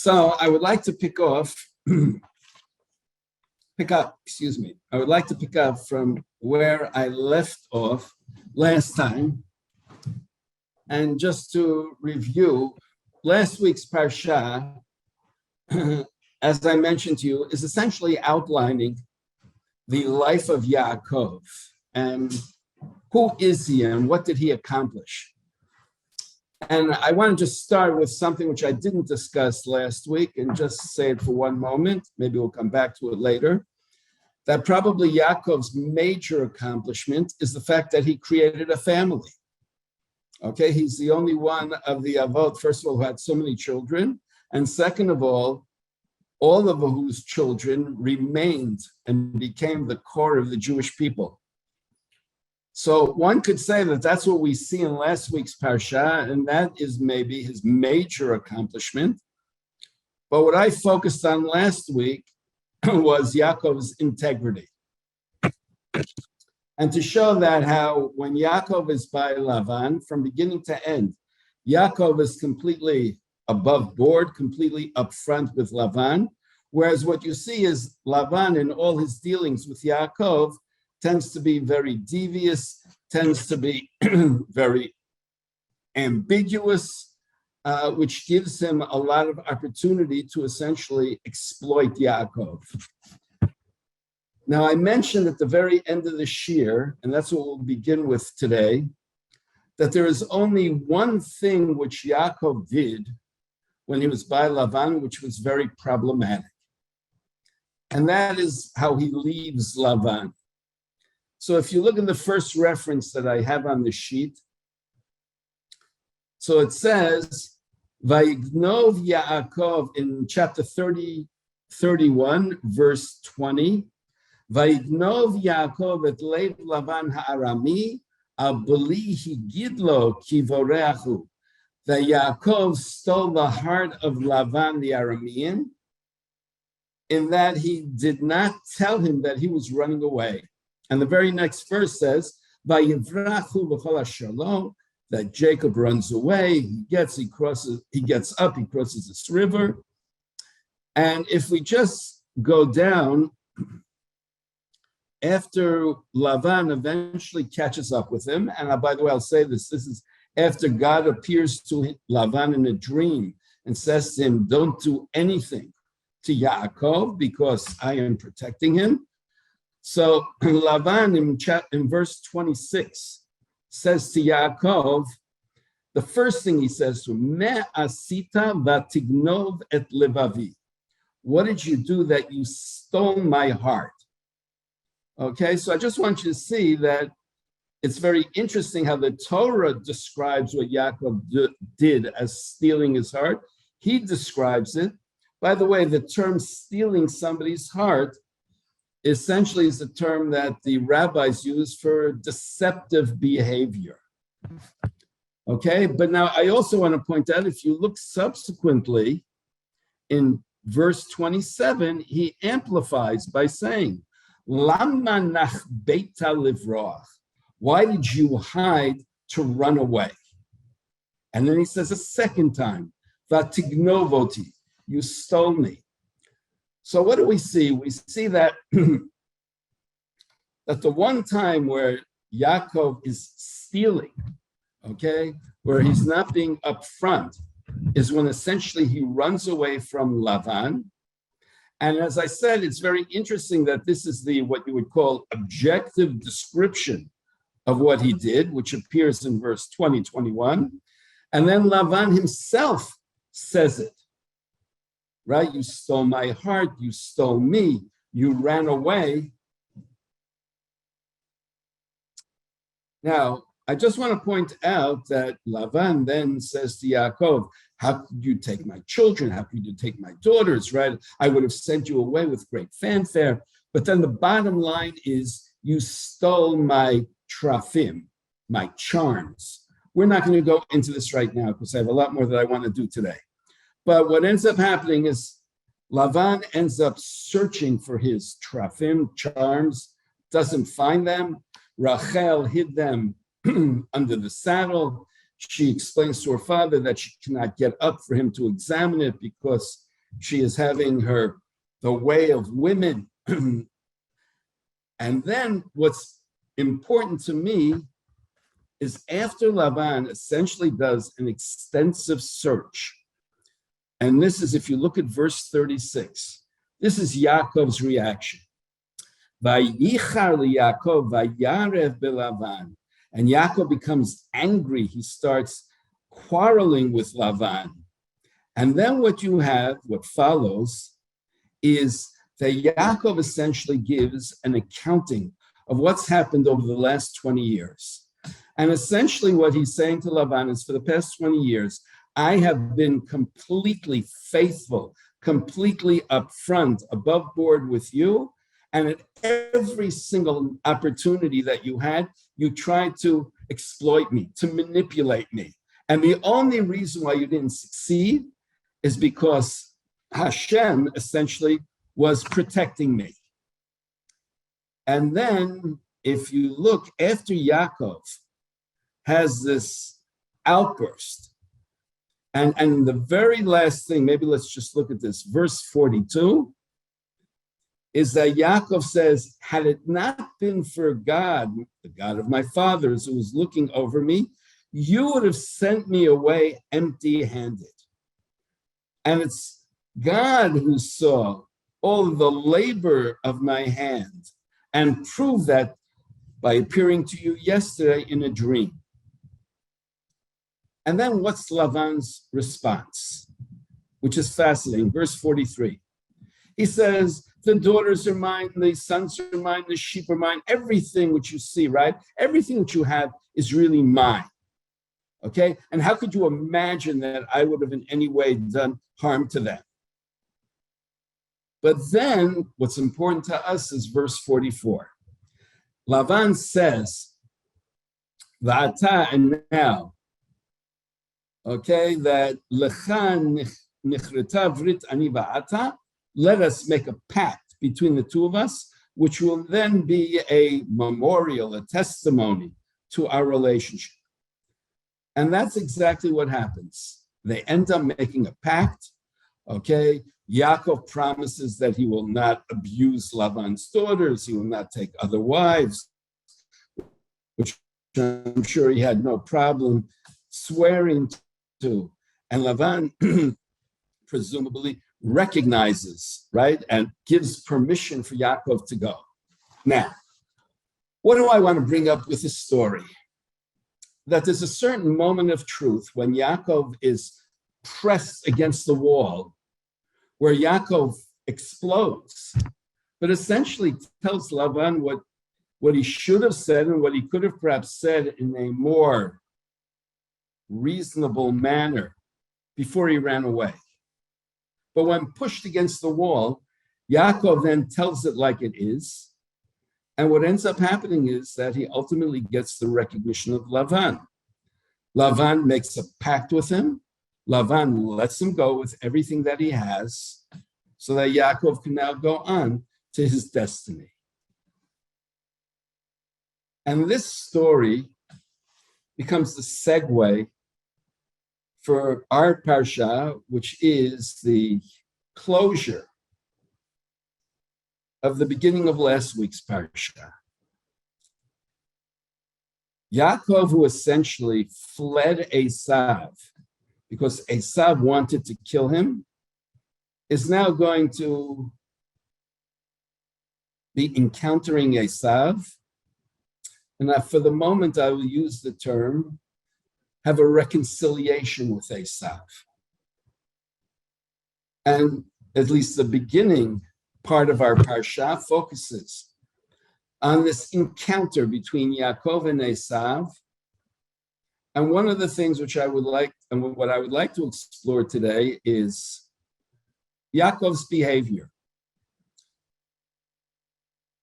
So I would like to pick up from where I left off last time. And just to review, last week's Parsha, as I mentioned to you, is essentially outlining the life of Yaakov and who is he and what did he accomplish. And I want to just start with something which I didn't discuss last week and just say it for one moment. Maybe we'll come back to it later. That probably Yaakov's major accomplishment is the fact that he created a family. Okay, he's the only one of the Avot, first of all, who had so many children. And second of all of whose children remained and became the core of the Jewish people. So one could say that that's what we see in last week's Parsha, and that is maybe his major accomplishment. But what I focused on last week was Yaakov's integrity. And to show that how when Yaakov is by Lavan, from beginning to end, Yaakov is completely above board, completely upfront with Lavan, whereas what you see is Lavan in all his dealings with Yaakov tends to be very devious, tends to be very ambiguous, which gives him a lot of opportunity to essentially exploit Yaakov. Now, I mentioned at the very end of the shir, and that's what we'll begin with today, that there is only one thing which Yaakov did when he was by Lavan, which was very problematic. And that is how he leaves Lavan. So if you look at the first reference that I have on the sheet, so it says, Vayignov Yaakov in chapter 31, verse 20, Vayignov Yaakov et lev Lavan ha'arami, abuli higidlo kivoreachu. That Yaakov stole the heart of Lavan the Aramean, in that he did not tell him that he was running away. And the very next verse says, "Vayivrachu b'chol hashalom," that Jacob runs away. He gets up, he crosses this river. And if we just go down, after Lavan eventually catches up with him, and by the way, I'll say this is after God appears to Lavan in a dream and says to him, "Don't do anything to Yaakov because I am protecting him." So Lavan in verse 26 says to Yaakov, the first thing he says to him, "Me asita vatignov et levavi." What did you do that you stole my heart? Okay, so I just want you to see that it's very interesting how the Torah describes what Yaakov did as stealing his heart. He describes it. By the way, the term stealing somebody's heart essentially is a term that the rabbis use for deceptive behavior. Okay, but now I also want to point out, if you look subsequently in verse 27, he amplifies by saying, Lama nachbeita livroach. Why did you hide to run away? And then he says a second time, Vatignovoti, you stole me. So what do we see? We see that, that the one time where Yaakov is stealing, okay, where he's not being upfront, is when essentially he runs away from Lavan. And as I said, it's very interesting that this is what you would call objective description of what he did, which appears in verse 21. And then Lavan himself says it, right? You stole my heart, you stole me, you ran away. Now, I just want to point out that Lavan then says to Yaakov, how could you take my children? How could you take my daughters, right? I would have sent you away with great fanfare. But then the bottom line is, you stole my trafim, my charms. We're not going to go into this right now because I have a lot more that I want to do today. But what ends up happening is Lavan ends up searching for his trafim, charms, doesn't find them. Rachel hid them under the saddle. She explains to her father that she cannot get up for him to examine it because She is having the way of women. And then what's important to me is after Lavan essentially does an extensive search, and this is, if you look at verse 36, this is Yaakov's reaction. Vayichar liYaakov vayarev belavan. And Yaakov becomes angry. He starts quarreling with Lavan. And then what follows, is that Yaakov essentially gives an accounting of what's happened over the last 20 years. And essentially what he's saying to Lavan is, for the past 20 years, I have been completely faithful, completely upfront, above board with you. And at every single opportunity that you had, you tried to exploit me, to manipulate me. And the only reason why you didn't succeed is because Hashem essentially was protecting me. And then if you look, after Yaakov has this outburst, and the very last thing, maybe let's just look at this, verse 42, is that Yaakov says, had it not been for God, the God of my fathers, who was looking over me, you would have sent me away empty-handed. And it's God who saw all of the labor of my hand and proved that by appearing to you yesterday in a dream. And then what's Lavan's response, which is fascinating. Verse 43. He says, the daughters are mine, the sons are mine, the sheep are mine, everything which you see, right? Everything that you have is really mine. Okay? And how could you imagine that I would have in any way done harm to them? But then what's important to us is verse 44. Lavan says, Va'ata, and now, okay, that Lecha nichreta vrit ani va'ata, let us make a pact between the two of us, which will then be a memorial, a testimony to our relationship. And that's exactly what happens. They end up making a pact, okay? Yaakov promises that he will not abuse Lavan's daughters, he will not take other wives, which I'm sure he had no problem swearing to. And Lavan presumably recognizes, right, and gives permission for Yaakov to go. Now, what do I want to bring up with this story? That there's a certain moment of truth when Yaakov is pressed against the wall, where Yaakov explodes, but essentially tells Lavan what he should have said and what he could have perhaps said in a more reasonable manner before he ran away. But when pushed against the wall, Yaakov then tells it like it is. And what ends up happening is that he ultimately gets the recognition of Lavan. Lavan makes a pact with him. Lavan lets him go with everything that he has so that Yaakov can now go on to his destiny. And this story becomes the segue for our parsha, which is the closure of the beginning of last week's parsha. Yaakov, who essentially fled Esav because Esav wanted to kill him, is now going to be encountering Esav. And for the moment, I will use the term, have a reconciliation with Esav. And at least the beginning part of our parsha focuses on this encounter between Yaakov and Esav. And one of the things which I would like, and what I would like to explore today is Yaakov's behavior.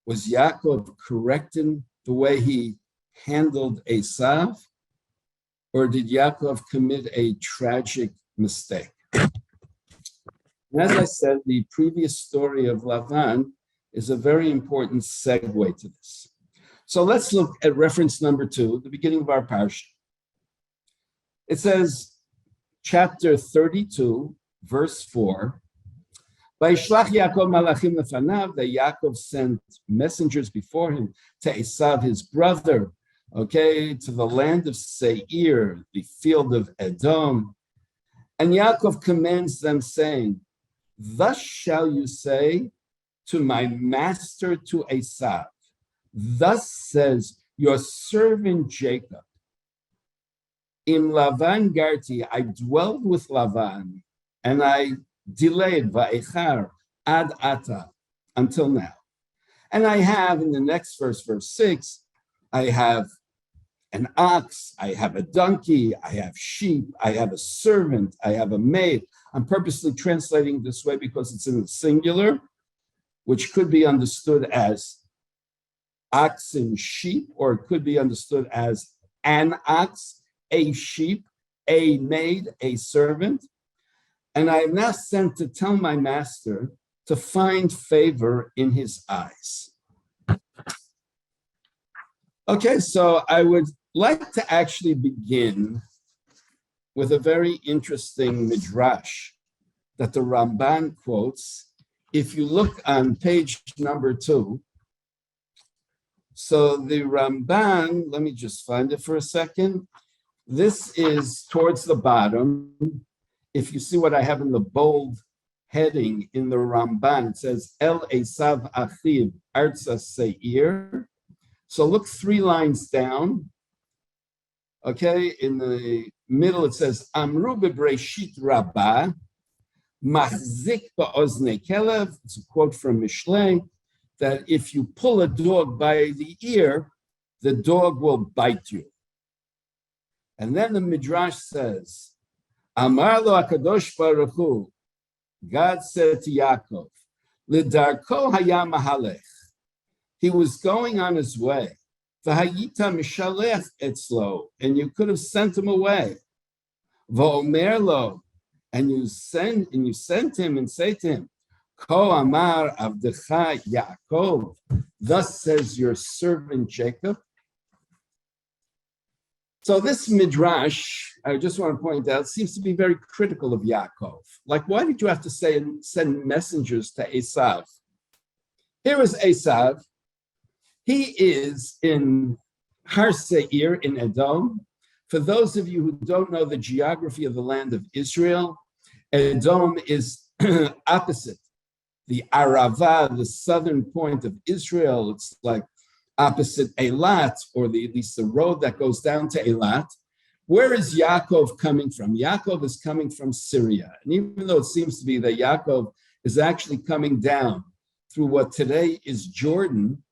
Was Yaakov correct in the way he handled Esav, or did Yaakov commit a tragic mistake? And as I said, the previous story of Lavan is a very important segue to this. So let's look at reference number 2, the beginning of our parsha. It says, chapter 32, verse 4, Vayishlach Yaakov malachim lefanav, that Yaakov sent messengers before him to Esav, his brother, okay, to the land of Seir, the field of Edom. And Yaakov commands them, saying, thus shall you say to my master, to Esav, thus says your servant Jacob, in Lavan garti, I dwelled with Lavan, and I delayed va'echar ad ata, until now. And I have in the next verse, verse 6, I have an ox, I have a donkey, I have sheep, I have a servant, I have a maid. I'm purposely translating this way because it's in the singular, which could be understood as ox and sheep, or it could be understood as an ox, a sheep, a maid, a servant. And I am now sent to tell my master to find favor in his eyes. Okay, so I would like to actually begin with a very interesting midrash that the Ramban quotes. If you look on page number 2, so the Ramban, let me just find it for a second. This is towards the bottom. If you see what I have in the bold heading in the Ramban, it says, El Esav Achiv Arza Seir. So look 3 lines down. Okay, in the middle it says, Amru bebreshit rabbah, machzik ba'ozne kelev. It's a quote from Mishlei, that if you pull a dog by the ear, the dog will bite you. And then the Midrash says, Amar lo HaKadosh Baruch Hu, God said to Yaakov, Lidarko hayam mahalech. He was going on his way. V'hayita mishalech etzlo, and you could have sent him away. V'omer lo, and you sent him and say to him, Ko amar avdecha Yaakov, thus says your servant Jacob. So this midrash, I just want to point out, seems to be very critical of Yaakov. Like, why did you have to send messengers to Esav? Here is Esav. He is in Har Seir in Edom. For those of you who don't know the geography of the land of Israel, Edom is opposite the Arava, the southern point of Israel. It's like opposite Eilat, or at least the road that goes down to Eilat. Where is Yaakov coming from? Yaakov is coming from Syria. And even though it seems to be that Yaakov is actually coming down through what today is Jordan,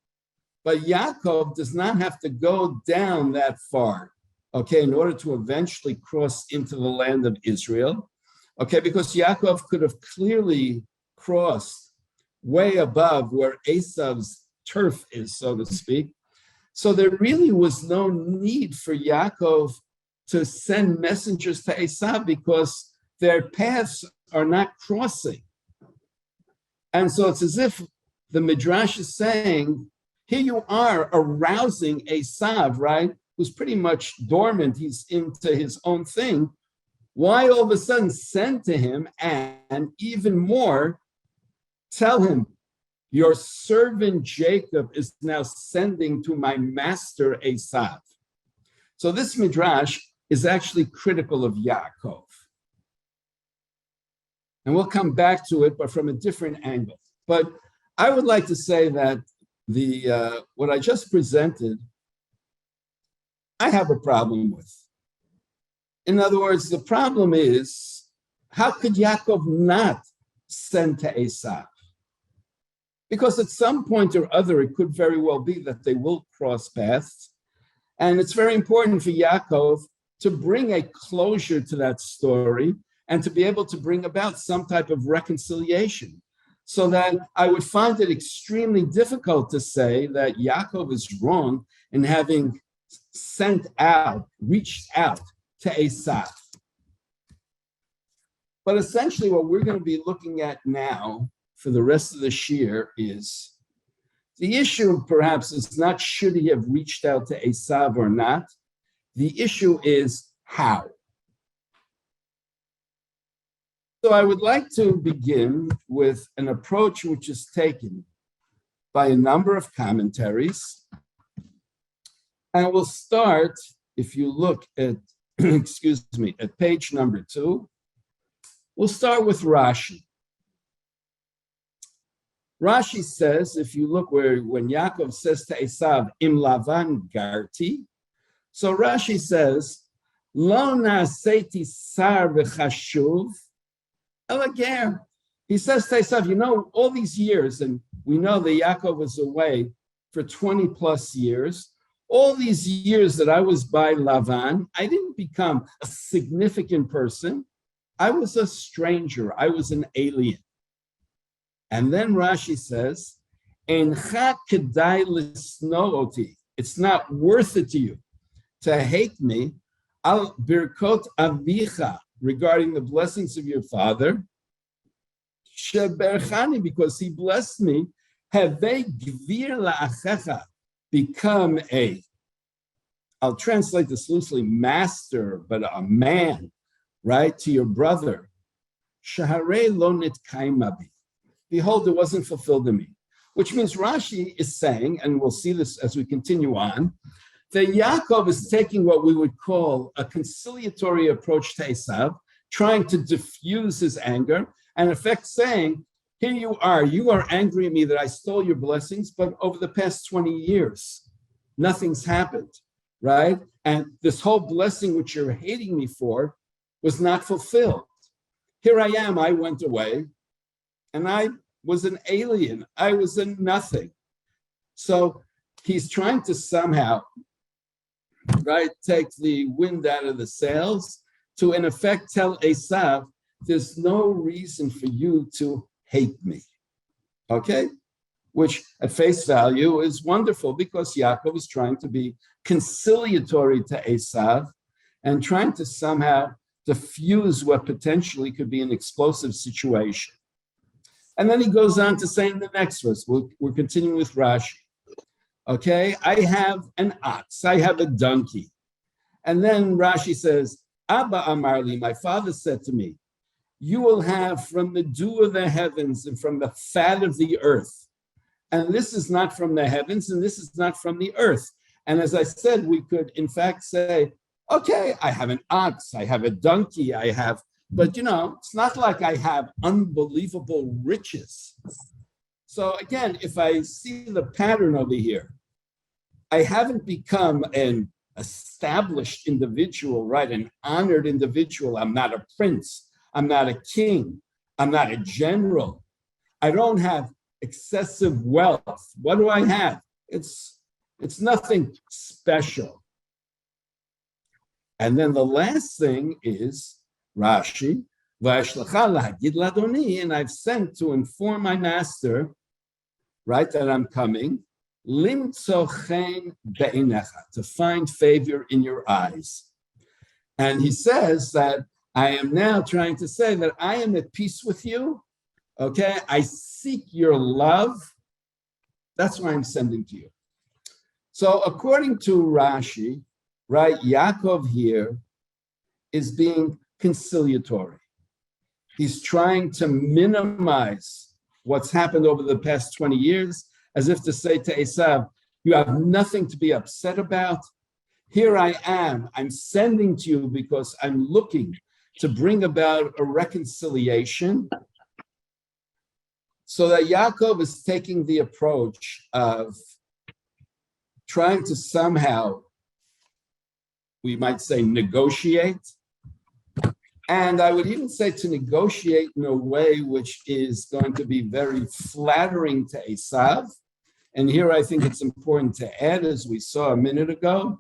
but Yaakov does not have to go down that far, okay, in order to eventually cross into the land of Israel, okay, because Yaakov could have clearly crossed way above where Esav's turf is, so to speak. So there really was no need for Yaakov to send messengers to Esav because their paths are not crossing. And so it's as if the Midrash is saying, here you are arousing Esav, right, who's pretty much dormant. He's into his own thing. Why all of a sudden send to him, and even more, tell him, your servant Jacob is now sending to my master Esav. So this midrash is actually critical of Yaakov. And we'll come back to it, but from a different angle. But I would like to say that what I just presented, I have a problem with. In other words, the problem is, how could Yaakov not send to Esav? Because at some point or other, it could very well be that they will cross paths. And it's very important for Yaakov to bring a closure to that story and to be able to bring about some type of reconciliation. So that I would find it extremely difficult to say that Yaakov is wrong in having reached out to Esav. But essentially what we're going to be looking at now for the rest of the shir is the issue perhaps is not should he have reached out to Esav or not. The issue is how. So I would like to begin with an approach which is taken by a number of commentaries. And we'll start, if you look at, excuse me, at page number 2, we'll start with Rashi. Rashi says, if you look when Yaakov says to Esav, Im Lavan Garti, so Rashi says, Lo na'aseti sar v'chashuv elager. He says to Esav, all these years, and we know that Yaakov was away for 20 plus years, all these years that I was by Lavan, I didn't become a significant person. I was a stranger. I was an alien. And then Rashi says, Encha kedai lisno oti. It's not worth it to you to hate me. Al birkot avicha, regarding the blessings of your father. Sheberchani, because he blessed me. Havei gvir la'achecha, become I'll translate this loosely, master, but a man, right, to your brother. Shaharei lo nitkaim bi. Behold, it wasn't fulfilled in me. Which means Rashi is saying, and we'll see this as we continue on, that Yaakov is taking what we would call a conciliatory approach to Esav, trying to diffuse his anger, and in effect saying, here you are angry at me that I stole your blessings, but over the past 20 years, nothing's happened, right? And this whole blessing which you're hating me for was not fulfilled. Here I am, I went away, and I was an alien. I was a nothing. So he's trying to somehow, right, take the wind out of the sails to, in effect, tell Esav, there's no reason for you to hate me. Okay? Which at face value is wonderful because Yaakov is trying to be conciliatory to Esav and trying to somehow diffuse what potentially could be an explosive situation. And then he goes on to say in the next verse, we're continuing with Rashi. Okay, I have an ox, I have a donkey. And then Rashi says, Abba Amarli, my father said to me, you will have from the dew of the heavens and from the fat of the earth. And this is not from the heavens and this is not from the earth. And as I said, we could in fact say, okay, I have an ox, I have a donkey, but it's not like I have unbelievable riches. So again, if I see the pattern over here, I haven't become an established individual, right? An honored individual. I'm not a prince. I'm not a king. I'm not a general. I don't have excessive wealth. What do I have? It's nothing special. And then the last thing is Rashi, and I've sent to inform my master, right, that I'm coming, to find favor in your eyes. And he says that I am now trying to say that I am at peace with you, okay? I seek your love. That's why I'm sending to you. So according to Rashi, right, Yaakov here is being conciliatory. He's trying to minimize what's happened over the past 20 years, as if to say to Esav, you have nothing to be upset about. Here I am. I'm sending to you because I'm looking to bring about a reconciliation. So that Yaakov is taking the approach of trying to somehow, we might say, negotiate. And I would even say to negotiate in a way which is going to be very flattering to Esav. And here I think it's important to add, as we saw a minute ago,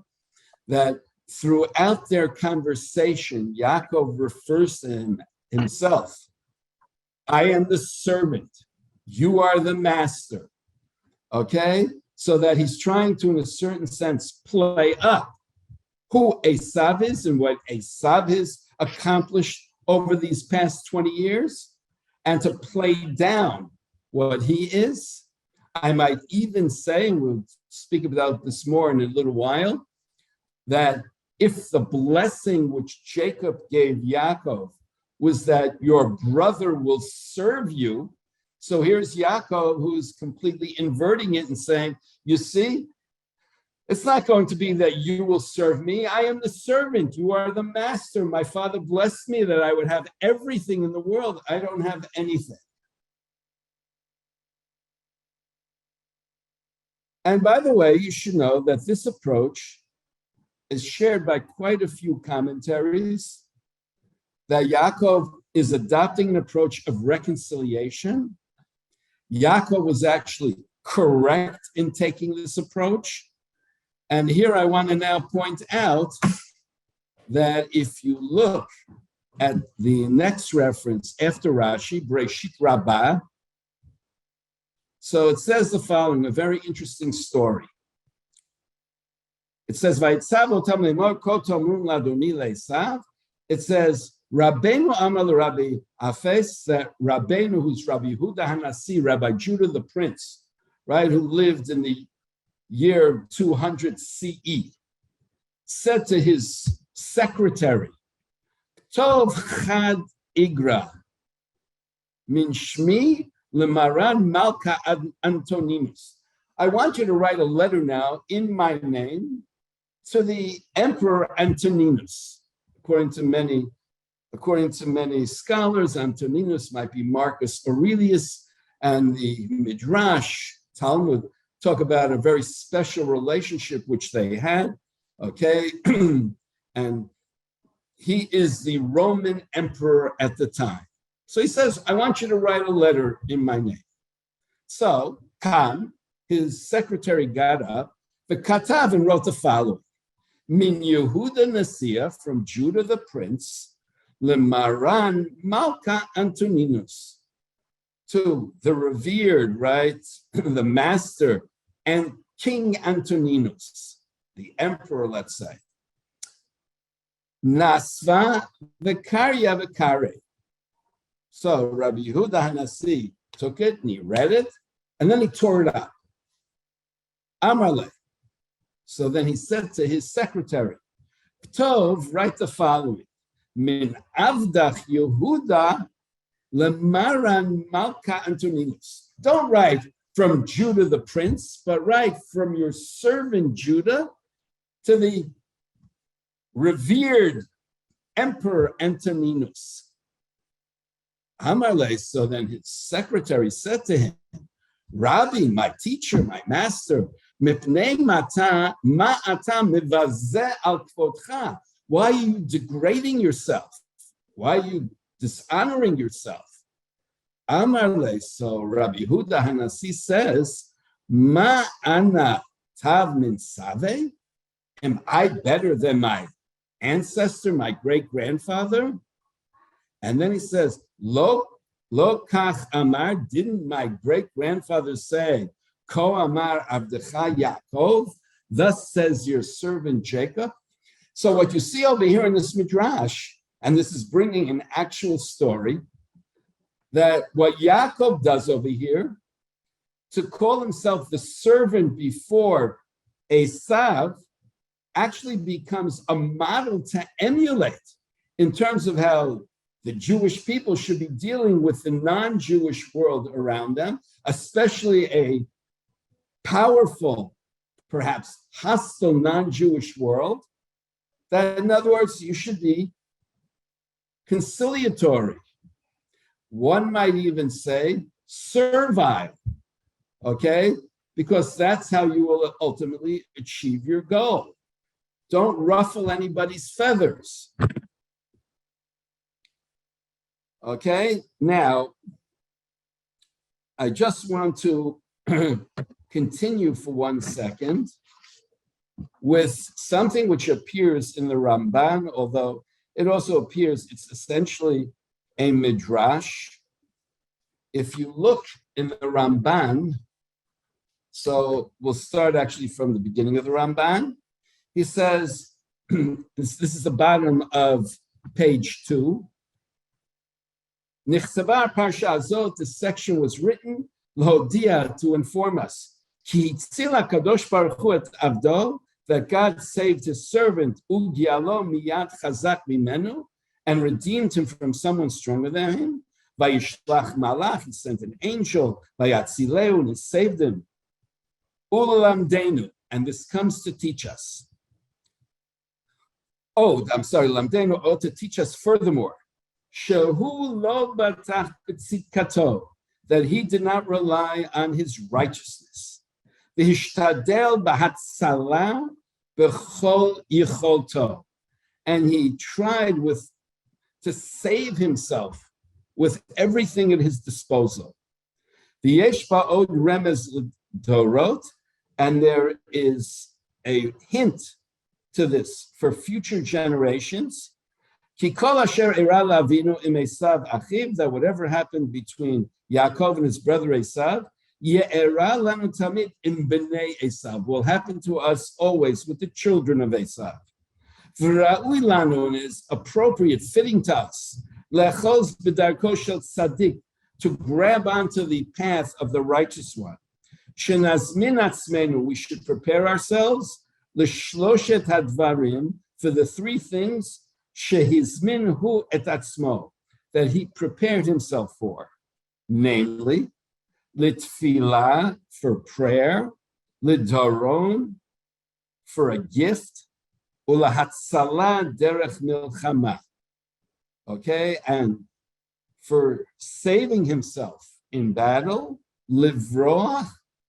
that throughout their conversation, Yaakov refers to himself. I am the servant. You are the master. Okay? So that he's trying to, in a certain sense, play up who Esav is and what Esav has accomplished over these past 20 years, and to play down what he is. I might even say, and we'll speak about this more in a little while, that if the blessing which Jacob gave Yaakov was that your brother will serve you. So here's Yaakov, who's completely inverting it and saying, you see, it's not going to be that you will serve me. I am the servant. You are the master. My father blessed me that I would have everything in the world. I don't have anything. And by the way, you should know that this approach is shared by quite a few commentaries, that Yaakov is adopting an approach of reconciliation. Yaakov was actually correct in taking this approach. And here I want to now point out that if you look at the next reference after Rashi, Breshit Rabbah, so it says the following, a very interesting story. It says, it says, Rabbeinu Amal Rabbi Afes, that Rabbeinu, who's Rabbi Yehuda Hanasi, Rabbi Judah the Prince, right, who lived in the year 200 CE, said to his secretary, Tov Chad Igra, Min Shmi Lemaran Malka Antoninus. I want you to write a letter now in my name to the Emperor Antoninus. According to many scholars, Antoninus might be Marcus Aurelius, and the Midrash, Talmud, talk about a very special relationship which they had, okay? And he is the Roman emperor at the time. So he says, I want you to write a letter in my name. So Khan, his secretary, got up, the Katav, and wrote the following. Min Yehuda Nasiya, from Judah the prince, Lemaran Malka Antoninus, to the revered, right, the master, and King Antoninus, the emperor, let's say. Nasva v'karya v'kare. So Rabbi Yehuda Hanasi took it and he read it, and then he tore it up. Amarle. So then he said to his secretary, Tov, write the following. Min avdach Yehuda lemaran malka Antoninus. Don't write from Judah the prince, but write from your servant Judah to the revered Emperor Antoninus. Amarle, so then his secretary said to him, Rabbi, my teacher, my master, mipnei mata ma'ata mivazeh al kvotcha. Why are you degrading yourself? Why are you dishonoring yourself? Amarle, so Rabbi Yehuda Hanasi says, Ma ana tav min save? Am I better than my ancestor, my great-grandfather? And then he says, Lo kach amar, didn't my great-grandfather say, Ko amar avdecha Yaakov, thus says your servant Jacob? So what you see over here in this Midrash, and this is bringing an actual story, that what Yaakov does over here, to call himself the servant before Esav, actually becomes a model to emulate in terms of how the Jewish people should be dealing with the non-Jewish world around them, especially a powerful, perhaps hostile non-Jewish world. That, in other words, you should be conciliatory. One might even say servile, okay? Because that's how you will ultimately achieve your goal. Don't ruffle anybody's feathers. Okay, now, I just want to continue for 1 second with something which appears in the Ramban, although it also appears, it's essentially a midrash. If you look in the Ramban, so we'll start actually from the beginning of the Ramban. He says, this is the bottom of page 2. Nichsavar Parsha Azot, this section was written, Lodia, to inform us, Ki hitzila kadosh baruch hu et avdo, that God saved his servant, Ugialo miyad chazak mimenu, and redeemed him from someone stronger than him. Vayishlach malach, he sent an angel, vayatzileu, and he saved him. Ulalamdenu, and this comes to teach us. Lamdenu, to teach us furthermore. Shehu lo batach b'tzidkato, that he did not rely on his righteousness. V'hishtadel b'hatzalah b'chol yicholto, and he tried to save himself with everything at his disposal. V'yesh ba'od remez l'dorot, and there is a hint to this for future generations. Ki kol asher era la'avinu im Esav achiv, that whatever happened between Yaakov and his brother Esav, ye'era lanu tamid im bnei Esav, will happen to us always with the children of Esav. V'ra'ui lanu, and is appropriate, fitting to us, le'choz b'darko shel tzadik, to grab onto the path of the righteous one. Shenazmin atzmenu, we should prepare ourselves, l'shloshet hadvarim, for the three things, shehizminhu et atzmo, that he prepared himself for, namely, litfilah, for prayer, lidaron, for a gift, ulahatzalah derech milchama, okay, and for saving himself in battle, livroach,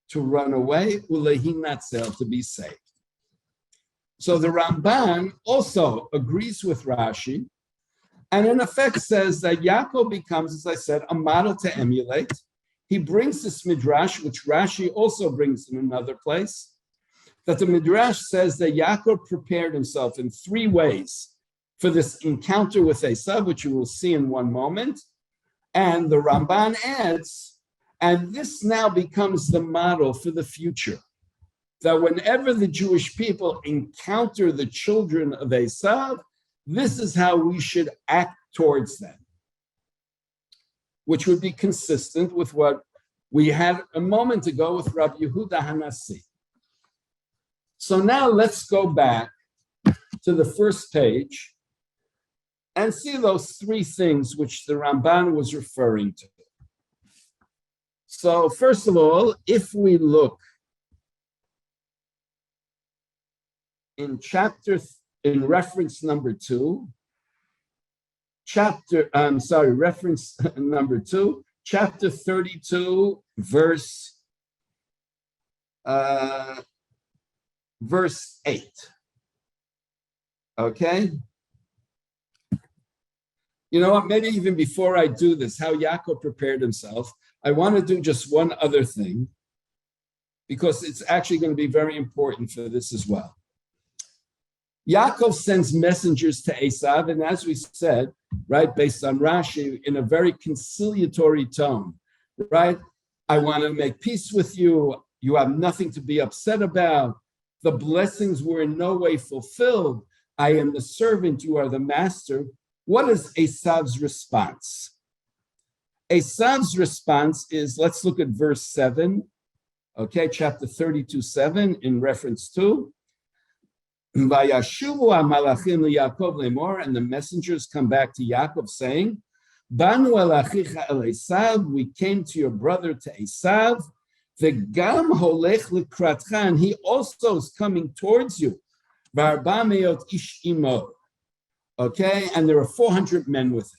to run away, ulehinatzel, to be saved. So the Ramban also agrees with Rashi, and in effect says that Yaakov becomes, as I said, a model to emulate. He brings this midrash, which Rashi also brings in another place, that the midrash says that Yaakov prepared himself in three ways for this encounter with Esav, which you will see in one moment. And the Ramban adds, and this now becomes the model for the future, that whenever the Jewish people encounter the children of Esav, this is how we should act towards them, which would be consistent with what we had a moment ago with Rabbi Yehuda Hanassi. So now let's go back to the first page and see those three things which the Ramban was referring to. So first of all, if we look in reference number 2, reference number 2, chapter 32, verse 8. Okay? You know what, maybe even before I do this, how Yaakov prepared himself, I want to do just one other thing, because it's actually going to be very important for this as well. Yaakov sends messengers to Esav, and as we said, right, based on Rashi, in a very conciliatory tone, right? I want to make peace with you. You have nothing to be upset about. The blessings were in no way fulfilled. I am the servant, you are the master. What is Esav's response? Esav's response is, let's look at verse 7, okay, chapter 32, 7, in reference to, Vayashuvu ha-malachim li-Yaakov lemor, and the messengers come back to Yaakov saying, Banu el achicha el Esav, we came to your brother to Esav, v'gam holech likratcha, and he also is coming towards you, v'arba meot ish imo, okay, and there are 400 men with him.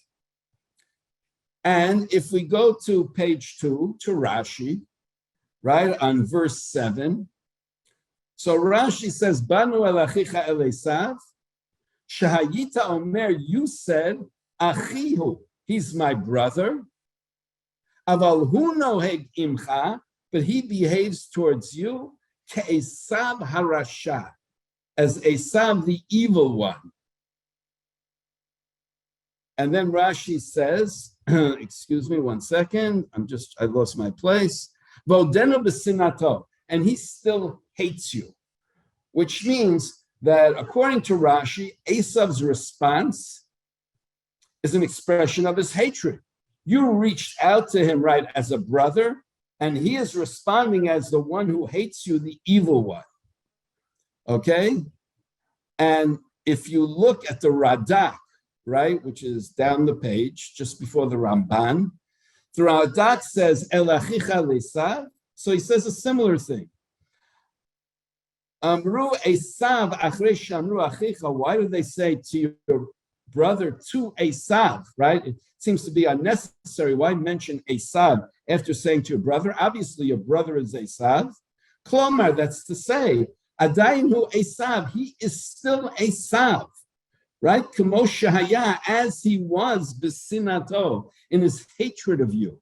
And if we go to page 2, to Rashi, right, on verse 7, so Rashi says, Banu el achicha el Esav, shahayita omer, you said, achihu, he's my brother, aval hu noheg imcha, but he behaves towards you, ke'esav harasha, as Esav the evil one. And then Rashi says, excuse me one second, I lost my place, vodenu b'sinato, and he still hates you, which means that according to Rashi, Esav's response is an expression of his hatred. You reached out to him, right, as a brother, and he is responding as the one who hates you, the evil one. Okay? And if you look at the Radak, right, which is down the page, just before the Ramban. The Radak says, El achicha lesav, so he says a similar thing. Amru Esav achrei shamru achicha, why do they say to your brother to Esav, right? It seems to be unnecessary. Why mention Esav after saying to your brother? Obviously, your brother is Esav. Klomar, that's to say, Adainu Esav, he is still Esav, right? Kamo shahaya, as he was besinato, in his hatred of you.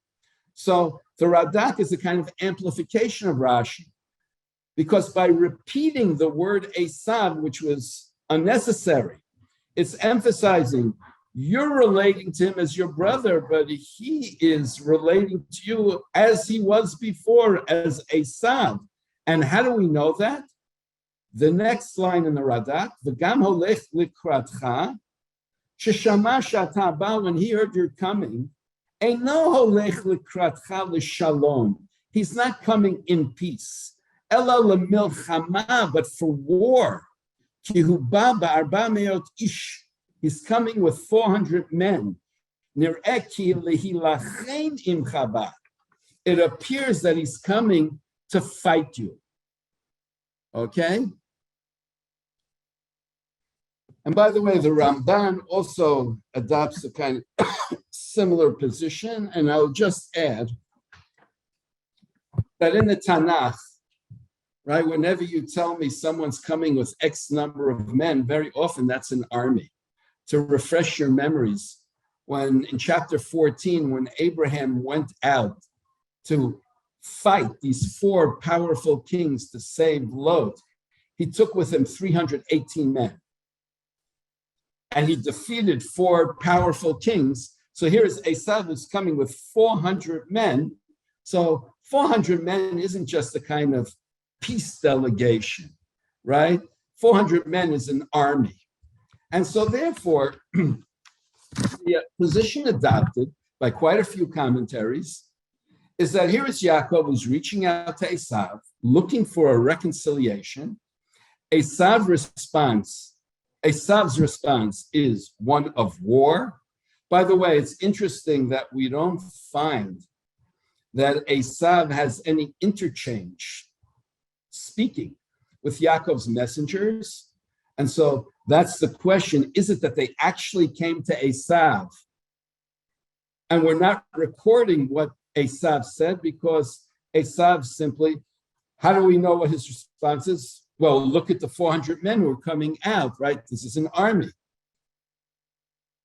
So the Radak is a kind of amplification of Rashi, because by repeating the word Esav, which was unnecessary, it's emphasizing you're relating to him as your brother, but he is relating to you as he was before, as Esav. And how do we know that? The next line in the Radak, V'gam holech likratcha, sheshama shata ba, when he heard you're coming, eino holech likratcha l'shalom. He's not coming in peace. Ela lemilchama, but for war. Ki hu ba ba'arba meot ish. He's coming with 400 men. Nir'eh ki lehilachem imcha ba. It appears that he's coming to fight you. Okay? And by the way, the Ramban also adopts a kind of similar position, and I'll just add that in the Tanakh, right, whenever you tell me someone's coming with X number of men, very often that's an army. To refresh your memories, when in chapter 14, when Abraham went out to fight these 4 powerful kings to save Lot, he took with him 318 men. And he defeated 4 powerful kings. So here is Esav who's coming with 400 men. So 400 men isn't just a kind of peace delegation, right? 400 men is an army. And so therefore, the position adopted by quite a few commentaries is that here is Yaakov who's reaching out to Esav, looking for a reconciliation. Esav's response is one of war. By the way, it's interesting that we don't find that Esav has any interchange speaking with Yaakov's messengers. And so that's the question. Is it that they actually came to Esav and we're not recording what Esav said, because Esav simply, how do we know what his response is? Well, look at the 400 men who are coming out, right? This is an army.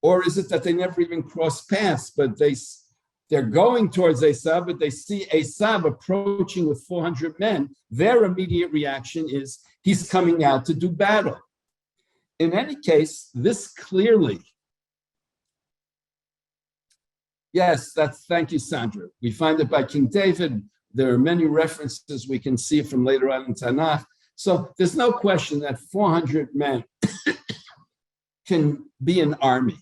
Or is it that they never even cross paths, but they're going towards Esav, but they see Esav approaching with 400 men. Their immediate reaction is he's coming out to do battle. In any case, this clearly, thank you, Sandra. We find it by King David. There are many references we can see from later on in Tanakh. So there's no question that 400 men can be an army.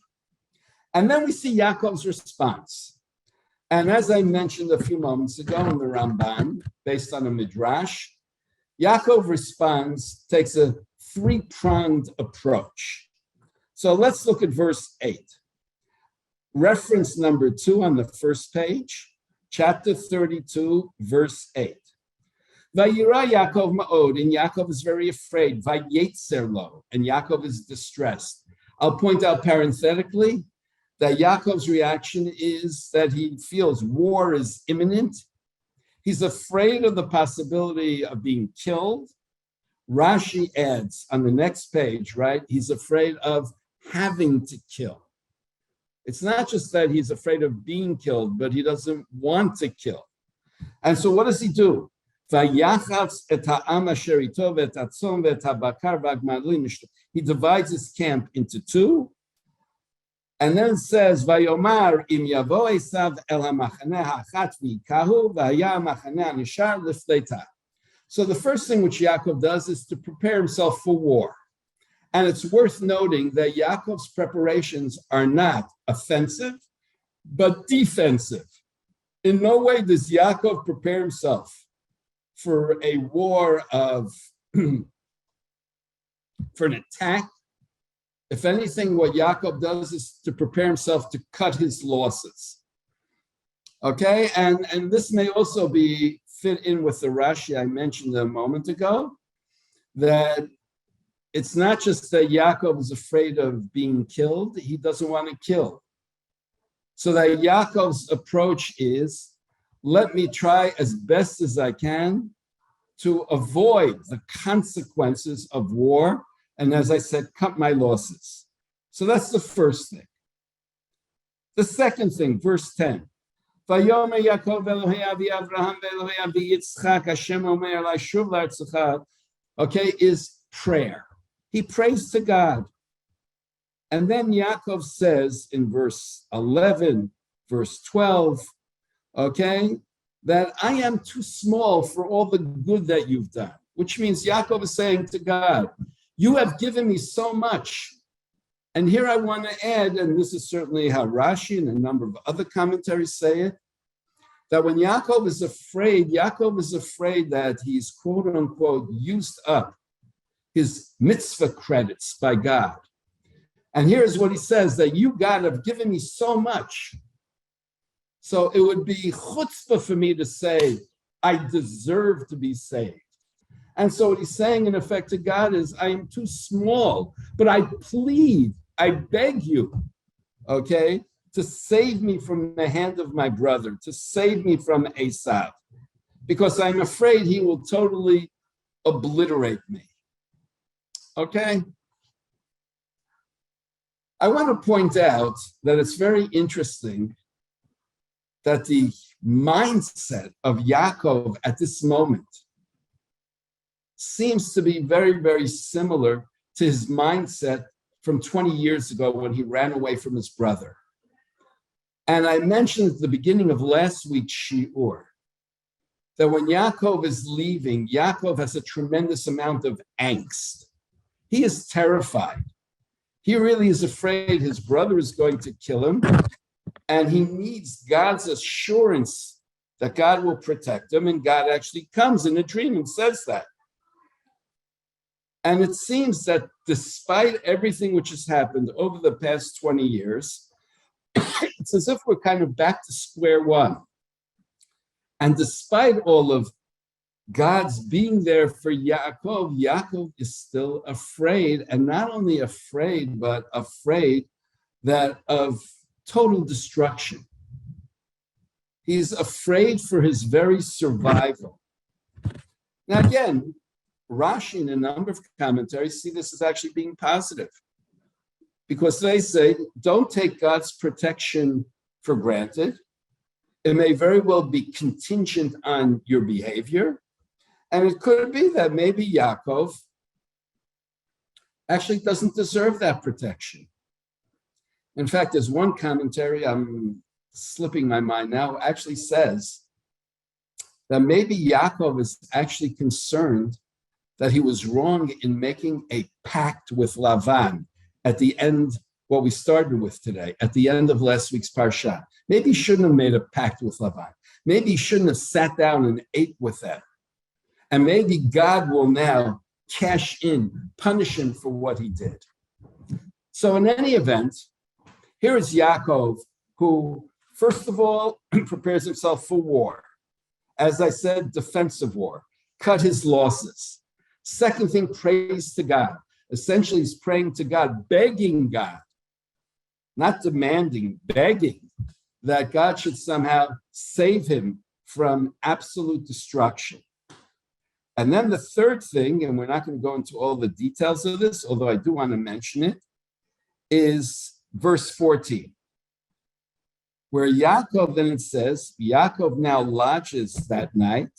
And then we see Yaakov's response. And as I mentioned a few moments ago in the Ramban, based on a midrash, Yaakov responds, takes a 3-pronged approach. So let's look at verse 8. Reference number 2 on the first page, chapter 32, verse 8. Vayira Yaakov ma'od, and Yaakov is very afraid. Vayetzer lo, and Yaakov is distressed. I'll point out parenthetically that Yaakov's reaction is that he feels war is imminent. He's afraid of the possibility of being killed. Rashi adds on the next page, right? He's afraid of having to kill. It's not just that he's afraid of being killed, but he doesn't want to kill. And so what does he do? He divides his camp into 2, and then says, "Vayomar im yavo Esav el hamachaneh ha'achat v'yikahu v'haya hamachaneh nishar lifleita." So the first thing which Yaakov does is to prepare himself for war. And it's worth noting that Yaakov's preparations are not offensive, but defensive. In no way does Yaakov prepare himself for a war of, for an attack If anything, what Yaakov does is to prepare himself to cut his losses. Okay, and this may also be fit in with the Rashi I mentioned a moment ago, that it's not just that Yaakov is afraid of being killed, he doesn't want to kill. So that Yaakov's approach is, let me try as best as I can to avoid the consequences of war, and as I said, cut my losses. So that's the first thing. The second thing, verse 10. Vayomer Yaakov Elohei Avi Avraham Elohei Avi Yitzchak Hashem Omer Elai Shuv La'artzecha, okay, is prayer. He prays to God. And then Yaakov says in verse 11, verse 12, okay, that I am too small for all the good that you've done, which means Yaakov is saying to God, you have given me so much. And here I want to add, and this is certainly how Rashi and a number of other commentaries say it, that when Yaakov is afraid that he's quote unquote used up his mitzvah credits by God. And here's what he says, that you, God, have given me so much. So it would be chutzpah for me to say, I deserve to be saved. And so what he's saying in effect to God is, I am too small, but I plead, I beg you, okay, to save me from the hand of my brother, to save me from Esav, because I'm afraid he will totally obliterate me. Okay? I want to point out that it's very interesting that the mindset of Yaakov at this moment seems to be very, very similar to his mindset from 20 years ago when he ran away from his brother. And I mentioned at the beginning of last week's shiur that when Yaakov is leaving, Yaakov has a tremendous amount of angst. He is terrified. He really is afraid his brother is going to kill him, and he needs God's assurance that God will protect him, and God actually comes in a dream and says that. And it seems that despite everything which has happened over the past 20 years, it's as if we're kind of back to square one. And despite all of God's being there for Yaakov, Yaakov is still afraid, and not only afraid, but afraid that of total destruction. He's afraid for his very survival. Now again, Rashi and a number of commentaries see this as actually being positive, because they say, don't take God's protection for granted. It may very well be contingent on your behavior. And it could be that maybe Yaakov actually doesn't deserve that protection. In fact, there's one commentary, I'm slipping my mind now, actually says that maybe Yaakov is actually concerned that he was wrong in making a pact with Lavan at the end, what we started with today, at the end of last week's Parsha. Maybe he shouldn't have made a pact with Lavan. Maybe he shouldn't have sat down and ate with them. And maybe God will now cash in, punish him for what he did. So in any event, here is Yaakov, who, first of all, prepares himself for war. As I said, defensive war, cut his losses. Second thing, praise to God. Essentially, he's praying to God, begging God, not demanding, begging that God should somehow save him from absolute destruction. And then the third thing, and we're not going to go into all the details of this, although I do want to mention it, is verse 14, where Yaakov, then it says, Yaakov now lodges that night,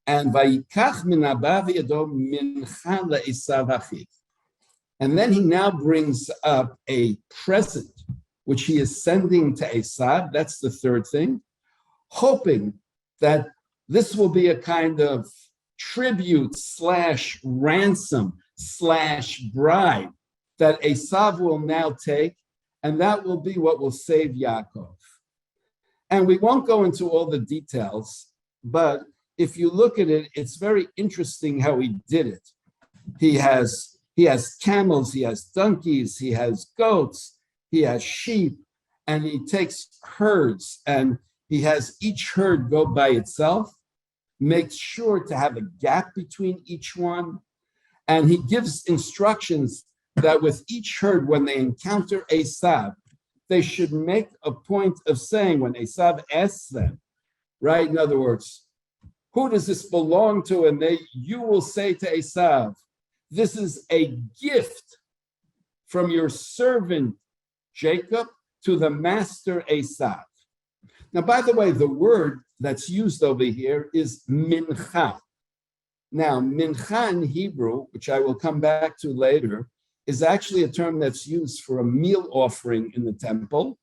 and Vayikach min haba v'yado mincha le'esav achiv. And then he now brings up a present, which he is sending to Esav. That's the third thing, hoping that this will be a kind of tribute / ransom / bribe that Esav will now take, and that will be what will save Yaakov. And we won't go into all the details, but if you look at it, it's very interesting how he did it. He has He has camels, he has donkeys, he has goats, he has sheep, and he takes herds, and he has each herd go by itself, makes sure to have a gap between each one, and he gives instructions that with each herd, when they encounter Esav, they should make a point of saying, when Esav asks them, right? In other words, who does this belong to? And you will say to Esav, this is a gift from your servant Jacob to the master Esav. Now, by the way, the word that's used over here is mincha. Now, mincha in Hebrew, which I will come back to later, is actually a term that's used for a meal offering in the temple,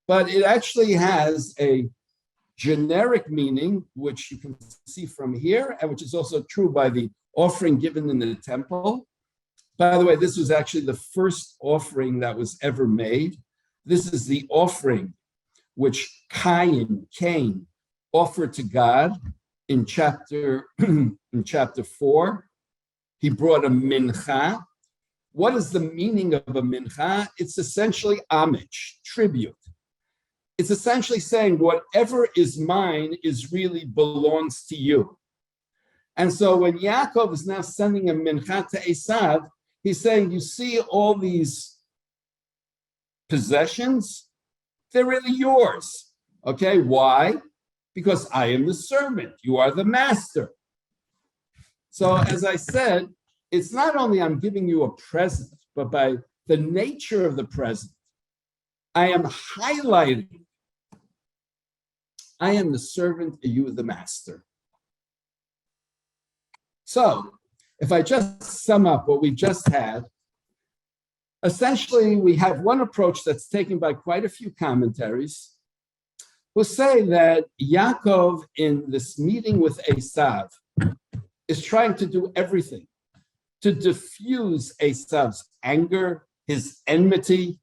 but it actually has a generic meaning, which you can see from here, and which is also true by the offering given in the temple. By the way, this was actually the first offering that was ever made. This is the offering which Cain offered to God in chapter 4. He brought a mincha. What is the meaning of a mincha? It's essentially homage, tribute. It's essentially saying whatever is mine is really belongs to you. And so when Yaakov is now sending a mincha to Esav, he's saying, you see all these possessions? They're really yours. Okay, why? Because I am the servant. You are the master. So as I said, it's not only I'm giving you a present, but by the nature of the present, I am highlighting, I am the servant, you are the master. So if I just sum up what we just had, essentially we have one approach that's taken by quite a few commentaries who say that Yaakov in this meeting with Esav is trying to do everything to diffuse Esav's anger, his enmity,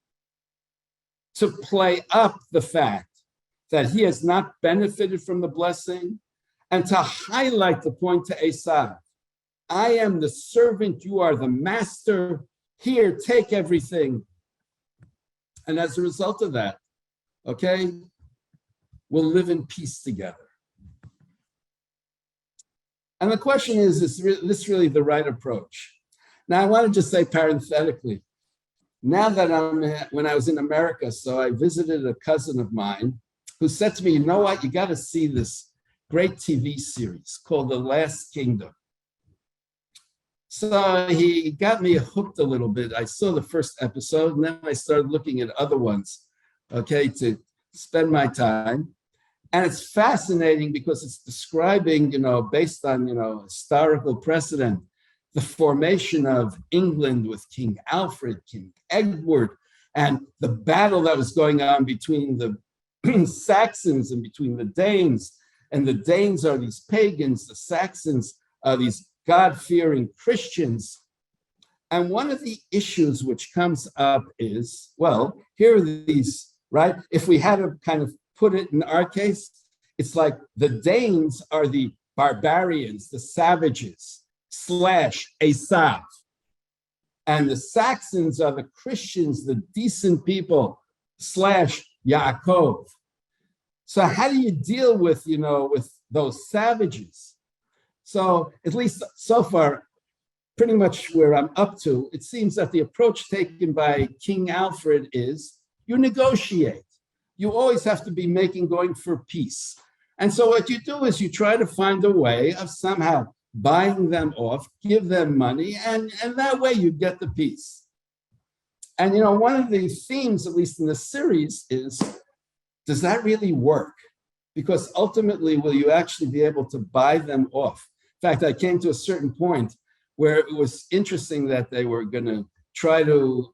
to play up the fact that he has not benefited from the blessing, and to highlight the point to Esav. I am the servant, you are the master. Here, take everything. And as a result of that, okay, we'll live in peace together. And the question is this really the right approach? Now, I want to just say parenthetically, now that when I was in America, so I visited a cousin of mine who said to me, you know what, you got to see this great TV series called The Last Kingdom. So he got me hooked a little bit. I saw the first episode, and then I started looking at other ones, okay, to spend my time. And it's fascinating because it's describing, based on, historical precedent, the formation of England with King Alfred, King Edward, and the battle that was going on between the Saxons and between the Danes. And the Danes are these pagans, the Saxons are these God-fearing Christians. And one of the issues which comes up is, well, here are these, right? If we had to kind of put it in our case, it's like the Danes are the barbarians, the savages, / Esav. And the Saxons are the Christians, the decent people, / Yaakov. So how do you deal with, with those savages? So at least so far, pretty much where I'm up to, it seems that the approach taken by King Alfred is you negotiate. You always have to be going for peace. And so what you do is you try to find a way of somehow buying them off, give them money, and that way you get the peace. And one of the themes, at least in the series, is, does that really work? Because ultimately, will you actually be able to buy them off? In fact, I came to a certain point where it was interesting that they were going to try to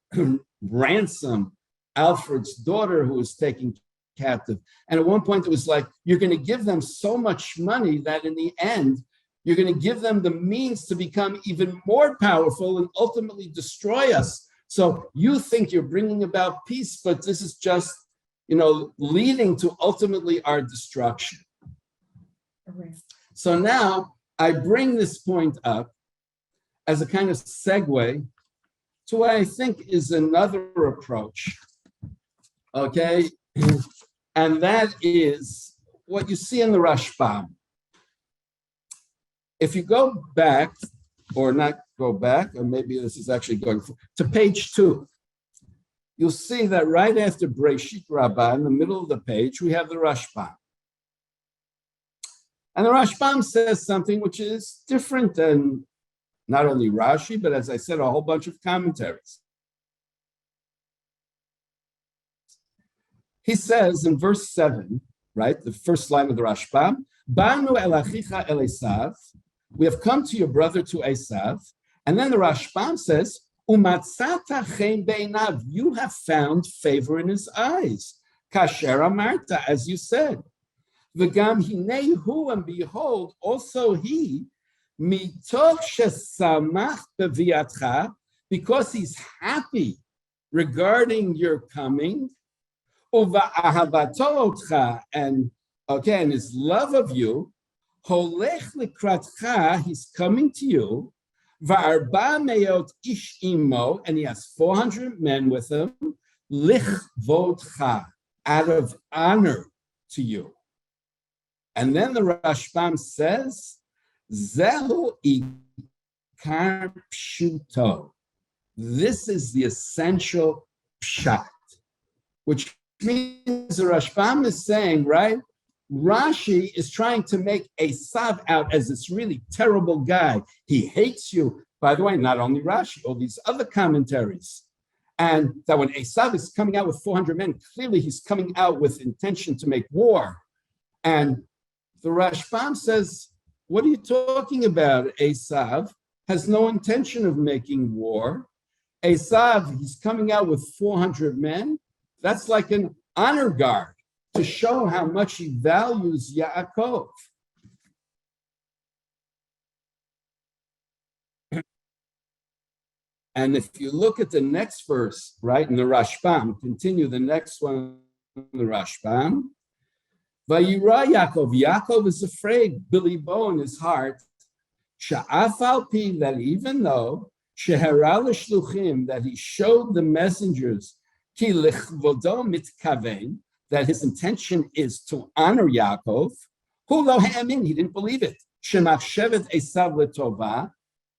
ransom Alfred's daughter who was taken captive. And at one point it was like, you're going to give them so much money that in the end, you're going to give them the means to become even more powerful and ultimately destroy us. So you think you're bringing about peace, but this is just, leading to ultimately our destruction. Okay. So now I bring this point up, as a kind of segue to what I think is another approach, okay? And that is what you see in the Rashbam. If you go back, or not go back, or maybe this is actually going to page 2, you'll see that right after Breshit Rabbah, in the middle of the page, we have the Rashbam. And the Rashbam says something which is different than not only Rashi, but as I said, a whole bunch of commentaries. He says in verse 7, right, the first line of the Rashbam, Banu el achicha el Esav, we have come to your brother to Esav. And then the Rashbam says, Umatzata chen beinav, you have found favor in his eyes. Kasher amarta, as you said. V'gam hinehu, and behold, also he, mitoch shesamach beviatcha, because he's happy regarding your coming, uva ahavato otcha, and again, his love of you, holech likratcha, he's coming to you, va'arba meot ish imo, and he has 400 men with him, lichvodcha, out of honor to you. And then the Rashbam says, Zehu ikar pshuto. This is the essential pshat, which means the Rashbam is saying, right, Rashi is trying to make Esav out as this really terrible guy. He hates you. By the way, not only Rashi, all these other commentaries. And that when Esav is coming out with 400 men, clearly he's coming out with intention to make war. And the Rashbam says, what are you talking about? Esav has no intention of making war. Esav, he's coming out with 400 men. That's like an honor guard to show how much he values Yaakov. And if you look at the next verse, right, in the Rashbam, continue the next one in the Rashbam, Vayira Yaakov, Yaakov is afraid, bilibo in his heart, Sha'afal pi, that even though, Shehera l'shluchim, that he showed the messengers, ki lichvodo mitkaven, that his intention is to honor Yaakov, hu lo ha'amin, he didn't believe it. Shemachshevet Esav letova,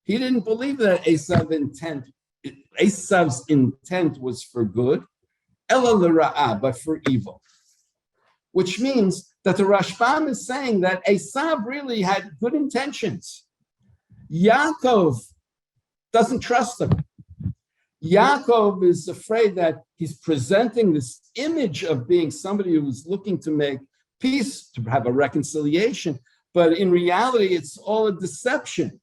he didn't believe that Esav's intent was for good, ela l'ra'ah, but for evil. Which means that the Rashbam is saying that Esav really had good intentions. Yaakov doesn't trust him. Yaakov is afraid that he's presenting this image of being somebody who's looking to make peace, to have a reconciliation, but in reality, it's all a deception.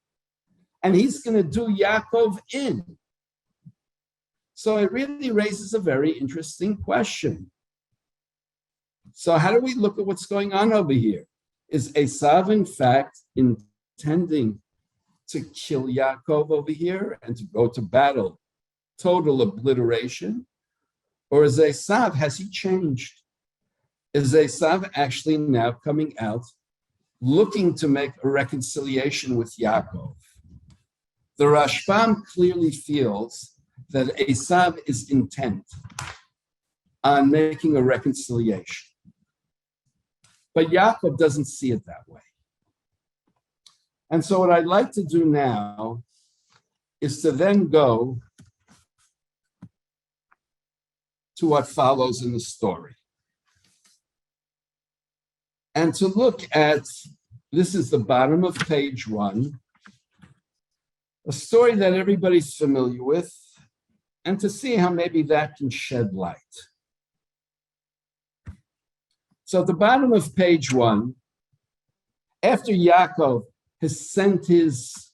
And he's going to do Yaakov in. So it really raises a very interesting question. So how do we look at what's going on over here? Is Esav, in fact, intending to kill Yaakov over here and to go to battle, total obliteration? Or is Esav, has he changed? Is Esav actually now coming out looking to make a reconciliation with Yaakov? The Rashbam clearly feels that Esav is intent on making a reconciliation. But Yaakov doesn't see it that way. And so what I'd like to do now is to then go to what follows in the story. And to look at, this is the bottom of page 1, a story that everybody's familiar with, and to see how maybe that can shed light. So at the bottom of page 1, after Yaakov has sent his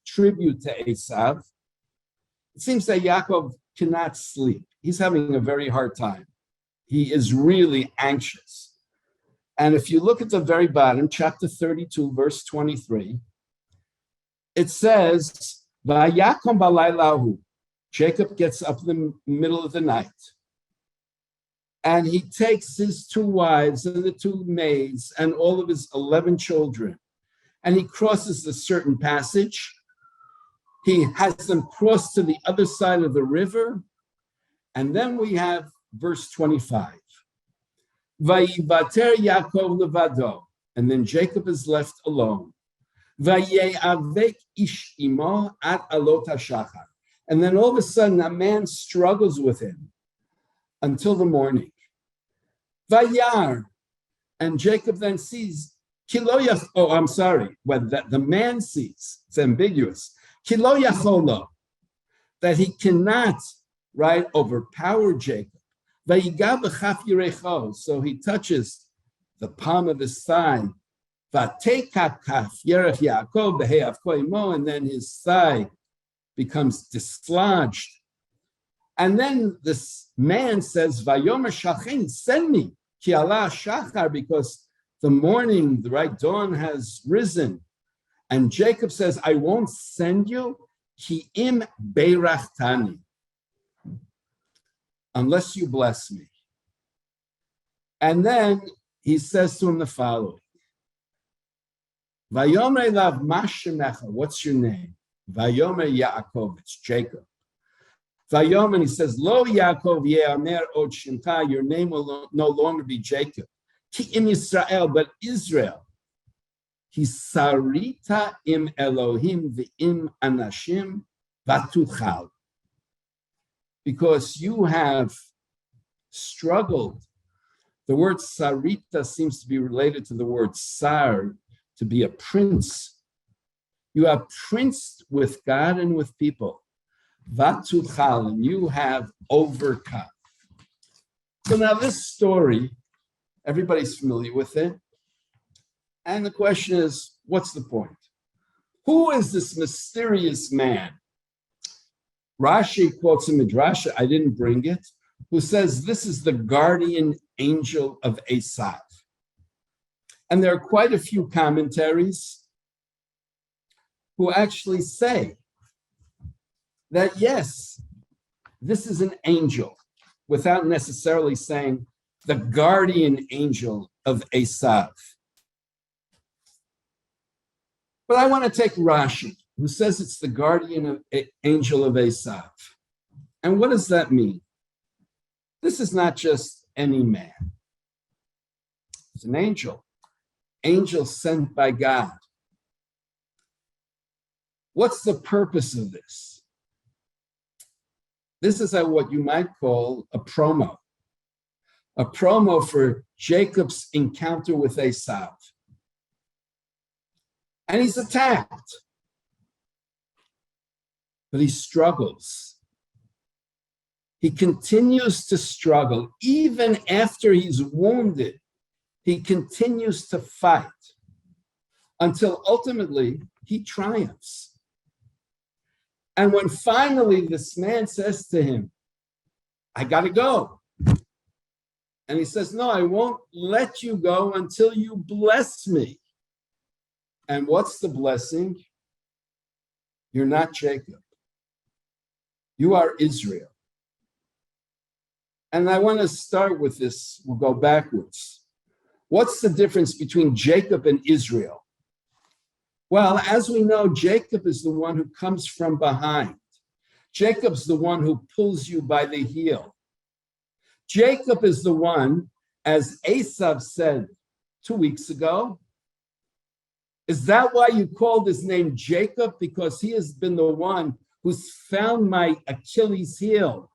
tribute to Esav, it seems that Yaakov cannot sleep. He's having a very hard time. He is really anxious. And if you look at the very bottom, chapter 32, verse 23, it says, Vayakom balaylahu. Jacob gets up in the middle of the night, and he takes his 2 wives and the 2 maids and all of his 11 children, and he crosses a certain passage, He has them cross to the other side of the river. And then we have verse 25. Vayivater Yaakov levado. And then Jacob is left alone. Vaye'avek ish imo at alot hashachar. And then all of a sudden, a man struggles with him until the morning. Vayar. And Jacob then sees, the man sees, it's ambiguous, Kilo yacholo, that he cannot, right, overpower Jacob. Vayiga b'chaf yirecho, so he touches the palm of his thigh. Vatekakaf yerech Yaakov b'he'av koimo, and then his thigh becomes dislodged. And then this man says, Vayomer shachin, send me, ki ala shachar, because the morning, the right dawn has risen. And Jacob says, I won't send you, ki im beirachtani, unless you bless me. And then he says to him the following, Vayomer elav ma shemecha, what's your name? Vayomer Yaakov, it's Jacob. Vayomer, and he says, Lo Yaakov ye'amer od shimcha, your name will no longer be Jacob. Ki im Yisrael, but Israel. Hisarita im Elohim v'im anashim vatuchal. Because you have struggled. The word sarita seems to be related to the word sar, to be a prince. You have princed with God and with people. Vatuchal, and you have overcome. So now this story, everybody's familiar with it. And the question is, what's the point? Who is this mysterious man? Rashi quotes a midrash, I didn't bring it, who says this is the guardian angel of Esav. And there are quite a few commentaries who actually say that yes, this is an angel, without necessarily saying the guardian angel of Esav. But I want to take Rashi, who says it's the guardian angel of Esav. And what does that mean? This is not just any man. It's an angel sent by God. What's the purpose of this? This is what you might call a promo for Jacob's encounter with Esav. And he's attacked, but he struggles. He continues to struggle. Even after he's wounded, he continues to fight until ultimately he triumphs. And when finally this man says to him, I got to go. And he says, no, I won't let you go until you bless me. And what's the blessing? You're not Jacob. You are Israel. And I want to start with this. We'll go backwards. What's the difference between Jacob and Israel? Well, as we know, Jacob is the one who comes from behind. Jacob's the one who pulls you by the heel. Jacob is the one, as Esav said 2 weeks ago, is that why you called his name Jacob? Because he has been the one who's found my Achilles heel,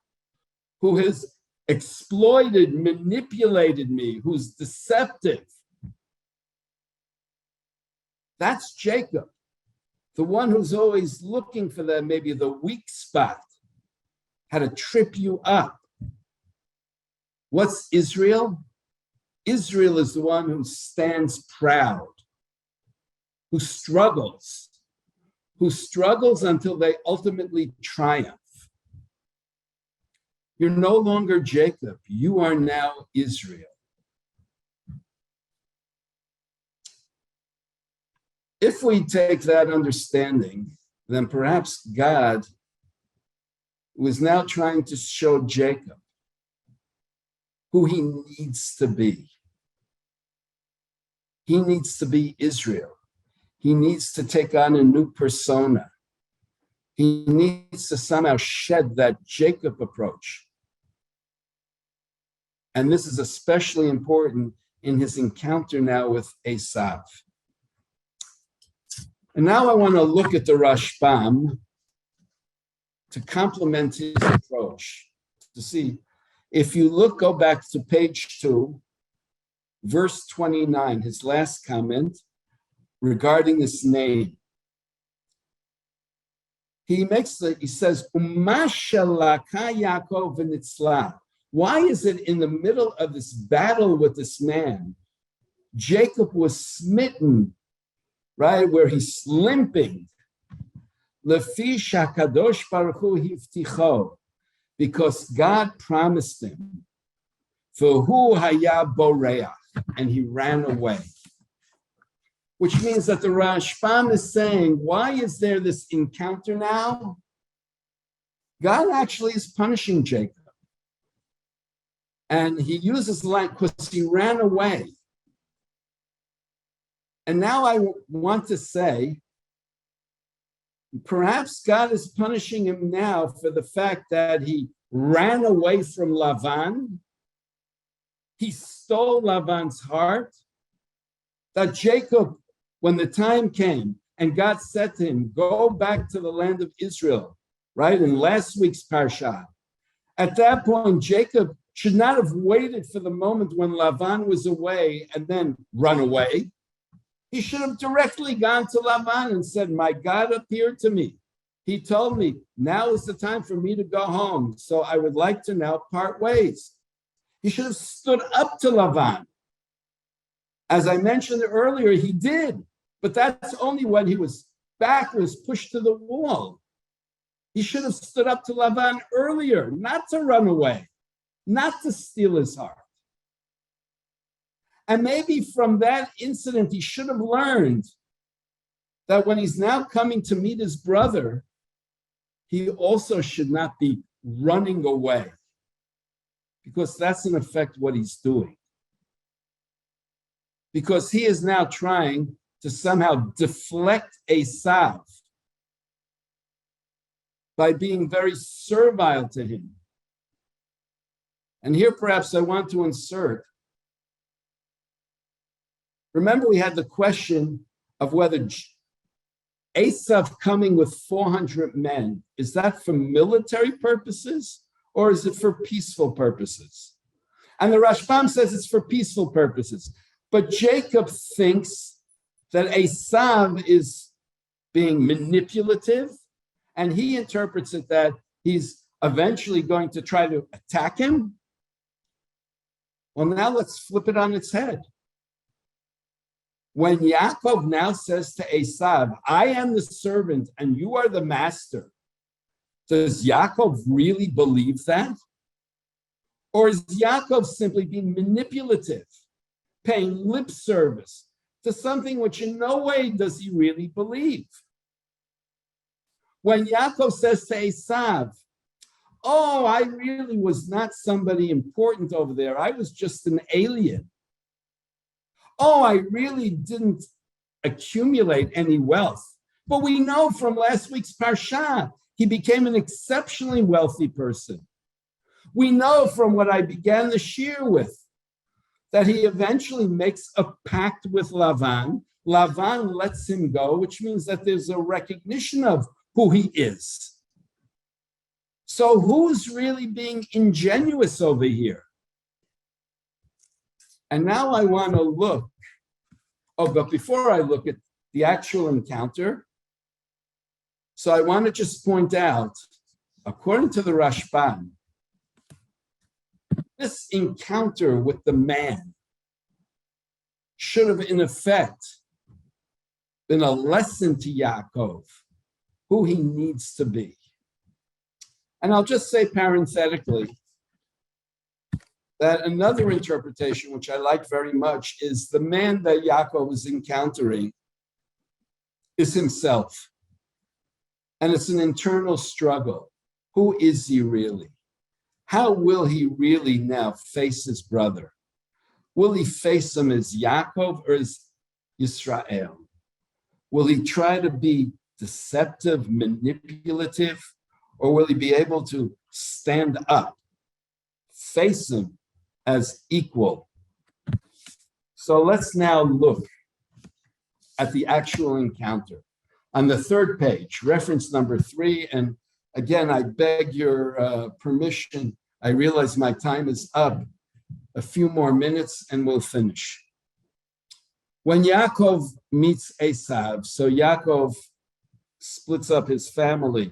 who has exploited, manipulated me, who's deceptive. That's Jacob, the one who's always looking for maybe the weak spot, how to trip you up. What's Israel? Israel is the one who stands proud, who struggles until they ultimately triumph. You're no longer Jacob. You are now Israel. If we take that understanding, then perhaps God was now trying to show Jacob who he needs to be. He needs to be Israel. He needs to take on a new persona. He needs to somehow shed that Jacob approach. And this is especially important in his encounter now with Esav. And now I want to look at the Rashbam to complement his approach. To see, if you look, go back to page 2, verse 29, his last comment regarding this name. He says, Yaakov v'nitzlah. Why is it in the middle of this battle with this man, Jacob was smitten, right, where he's limping? Lefi shakadosh baruch hu hivticho, because God promised him, v'hu haya boreach, and he ran away. Which means that the Rashbam is saying, why is there this encounter now? God actually is punishing Jacob. And he uses the line because he ran away. And now I want to say, perhaps God is punishing him now for the fact that he ran away from Lavan. He stole Lavan's heart. That Jacob, when the time came and God said to him, go back to the land of Israel, right? In last week's Parsha. At that point, Jacob should not have waited for the moment when Lavan was away and then run away. He should have directly gone to Lavan and said, my God appeared to me. He told me, now is the time for me to go home. So I would like to now part ways. He should have stood up to Lavan. As I mentioned earlier, he did. But that's only when he was pushed to the wall. He should have stood up to Lavan earlier, not to run away, not to steal his heart. And maybe from that incident, he should have learned that when he's now coming to meet his brother, he also should not be running away, because that's in effect what he's doing. Because he is now trying to somehow deflect Esav by being very servile to him. And here perhaps I want to insert, remember we had the question of whether Esav coming with 400 men, is that for military purposes or is it for peaceful purposes? And the Rashbam says it's for peaceful purposes. But Jacob thinks that Esav is being manipulative, and he interprets it that he's eventually going to try to attack him. Well, now let's flip it on its head. When Yaakov now says to Esav, I am the servant and you are the master, does Yaakov really believe that? Or is Yaakov simply being manipulative, paying lip service to something which in no way does he really believe? When Yaakov says to Esav, oh, I really was not somebody important over there. I was just an alien. Oh, I really didn't accumulate any wealth. But we know from last week's Parsha, he became an exceptionally wealthy person. We know from what I began the shir with, that he eventually makes a pact with Lavan. Lavan lets him go, which means that there's a recognition of who he is. So who's really being ingenuous over here? And now I want to look, but before I look at the actual encounter, so I want to just point out, according to the Rashbam, this encounter with the man should have, in effect, been a lesson to Yaakov, who he needs to be. And I'll just say parenthetically that another interpretation, which I like very much, is the man that Yaakov is encountering is himself. And it's an internal struggle. Who is he really? How will he really now face his brother? Will he face him as Yaakov or as Yisrael? Will he try to be deceptive, manipulative, or will he be able to stand up, face him as equal? So let's now look at the actual encounter. On the third page, reference number 3, and again, I beg your permission. I realize my time is up. A few more minutes and we'll finish. When Yaakov meets Esav, so Yaakov splits up his family,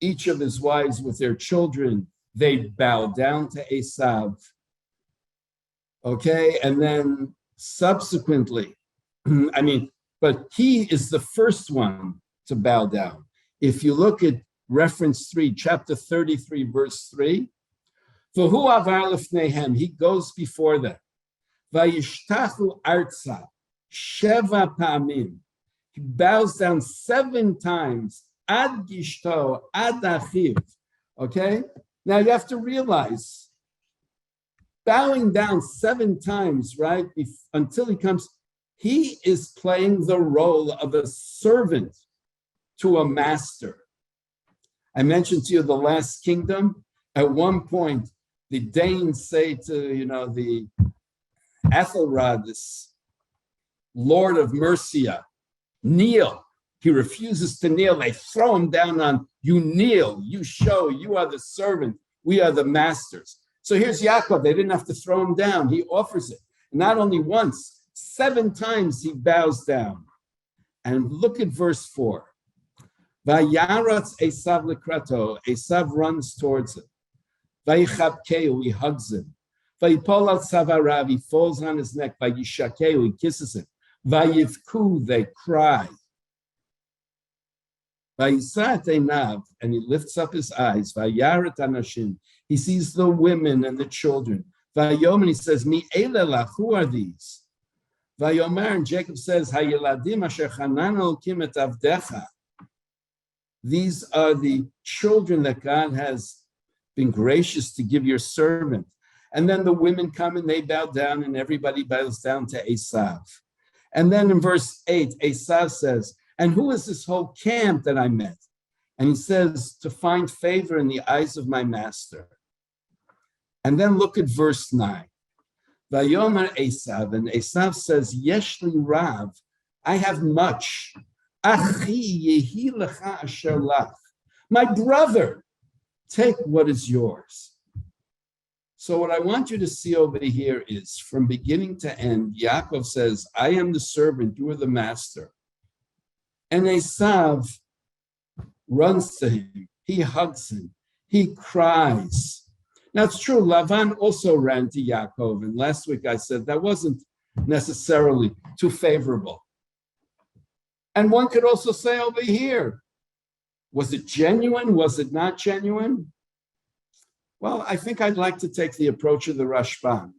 each of his wives with their children, they bow down to Esav. Okay, and then subsequently, but he is the first one to bow down. If you look at reference 3, chapter 33, verse 3, V'hu avar lefneihem, he goes before them. Vayishtachu arza, sheva pa'amim. He bows down 7 times, ad gishto, ad achiv. Okay? Now you have to realize, bowing down 7 times, right, until he comes, he is playing the role of a servant to a master. I mentioned to you the last kingdom. At one point, the Danes say to, the Ethelred, this Lord of Mercia, kneel. He refuses to kneel. They throw him down on, you kneel, you show, you are the servant, we are the masters. So here's Yaakov. They didn't have to throw him down. He offers it. Not only once, 7 times he bows down. And look at verse 4. Vayaratz Esav lekrato. Esav runs towards him. Vayichabkeu, he hugs him. Vayipol al tzavarav, he falls on his neck. Vayishakeu, he kisses him. Vayivku, they cry. Vayisat einav, and he lifts up his eyes. Vayarat anashim, he sees the women and the children. Vayomer, he says, Mi elelach, who are these? Vayomer, and Jacob says, Hayeladim asher chanan elokim et avdecha. These are the children that God has been gracious to give your servant. And then the women come and they bow down and everybody bows down to Esav. And then in verse 8, Esav says, and who is this whole camp that I met? And he says, to find favor in the eyes of my master. And then look at verse 9. Vayomer Esav, and Esav says, Yeshli Rav, I have much. Achi yehi lecha asher lach. My brother, take what is yours. So what I want you to see over here is, from beginning to end, Yaakov says, I am the servant, you are the master. And Esav runs to him, he hugs him, he cries. Now it's true, Lavan also ran to Yaakov, and last week I said that wasn't necessarily too favorable. And one could also say over here, was it genuine? Was it not genuine? Well, I think I'd like to take the approach of the Rashban,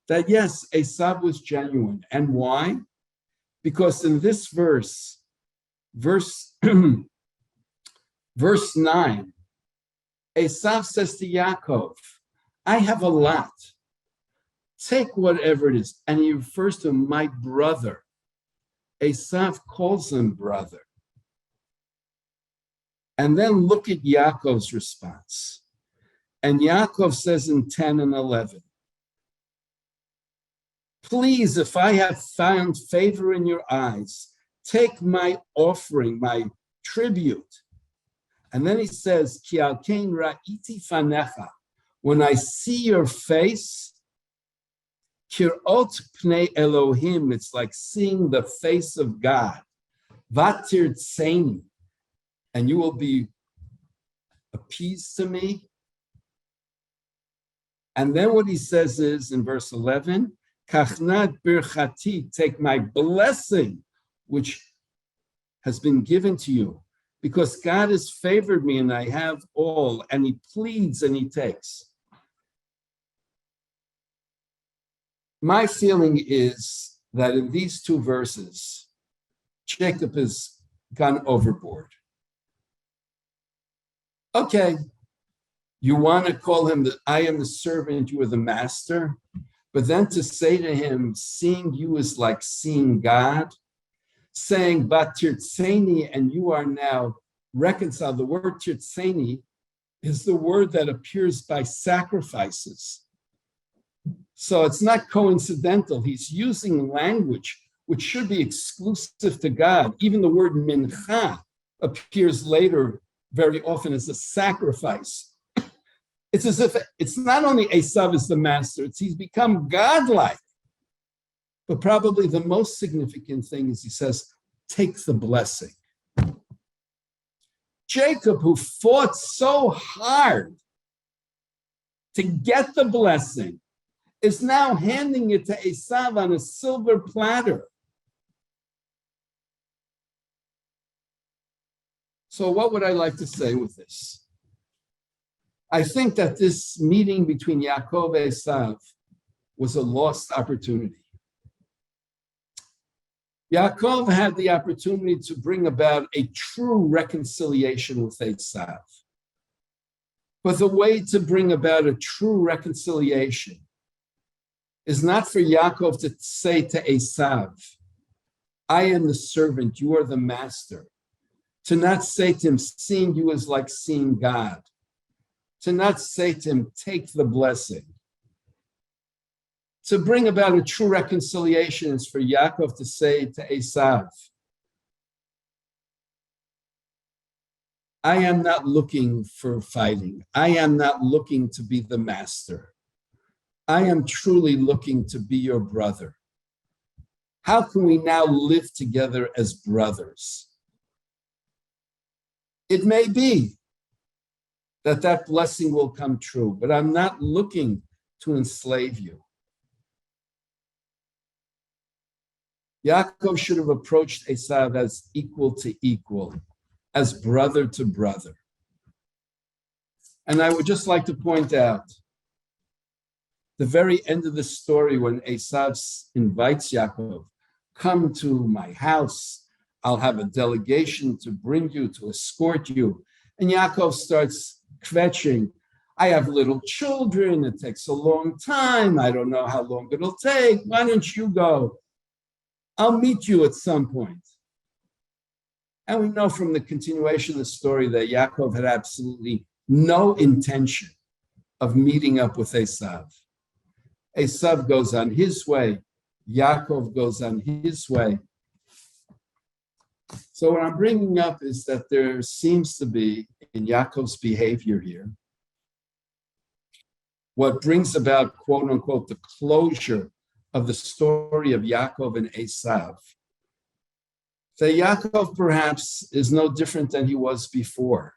that yes, Esav was genuine. And why? Because in this verse 9, Esav says to Yaakov, I have a lot. Take whatever it is. And he refers to my brother. Esav calls him brother. And then look at Yaakov's response. And Yaakov says in 10 and 11, please, if I have found favor in your eyes, take my offering, my tribute. And then he says, Ki al kein ra'iti fanecha, when I see your face, kirot pnei Elohim, it's like seeing the face of God. Vatir tseini, and you will be appeased to me. And then what he says is in verse 11, Kachnat birchati, take my blessing, which has been given to you, because God has favored me and I have all, and he pleads and he takes. My feeling is that in these 2 verses, Jacob has gone overboard. Okay, you want to call him that I am the servant, you are the master, but then to say to him, seeing you is like seeing God, saying, "But tirtzeni," and you are now reconciled. The word tirtzeni is the word that appears by sacrifices. So it's not coincidental. He's using language which should be exclusive to God. Even the word mincha appears later very often as a sacrifice. It's as if it's not only Esav is the master, he's become godlike. But probably the most significant thing is he says, take the blessing. Jacob, who fought so hard to get the blessing, is now handing it to Esav on a silver platter. So what would I like to say with this? I think that this meeting between Yaakov and Esav was a lost opportunity. Yaakov had the opportunity to bring about a true reconciliation with Esav. But the way to bring about a true reconciliation is not for Yaakov to say to Esav, I am the servant, you are the master. To not say to him, seeing you is like seeing God. To not say to him, take the blessing. To bring about a true reconciliation is for Yaakov to say to Esav, I am not looking for fighting. I am not looking to be the master. I am truly looking to be your brother. How can we now live together as brothers? It may be that that blessing will come true, but I'm not looking to enslave you. Yaakov should have approached Esav as equal to equal, as brother to brother. And I would just like to point out the very end of the story when Esav invites Yaakov, come to my house, I'll have a delegation to bring you, to escort you. And Yaakov starts kvetching, I have little children, it takes a long time, I don't know how long it'll take, why don't you go? I'll meet you at some point. And we know from the continuation of the story that Yaakov had absolutely no intention of meeting up with Esav. Esav goes on his way, Yaakov goes on his way. So what I'm bringing up is that there seems to be, in Yaakov's behavior here, what brings about, quote unquote, the closure of the story of Yaakov and Esav. That Yaakov perhaps is no different than he was before.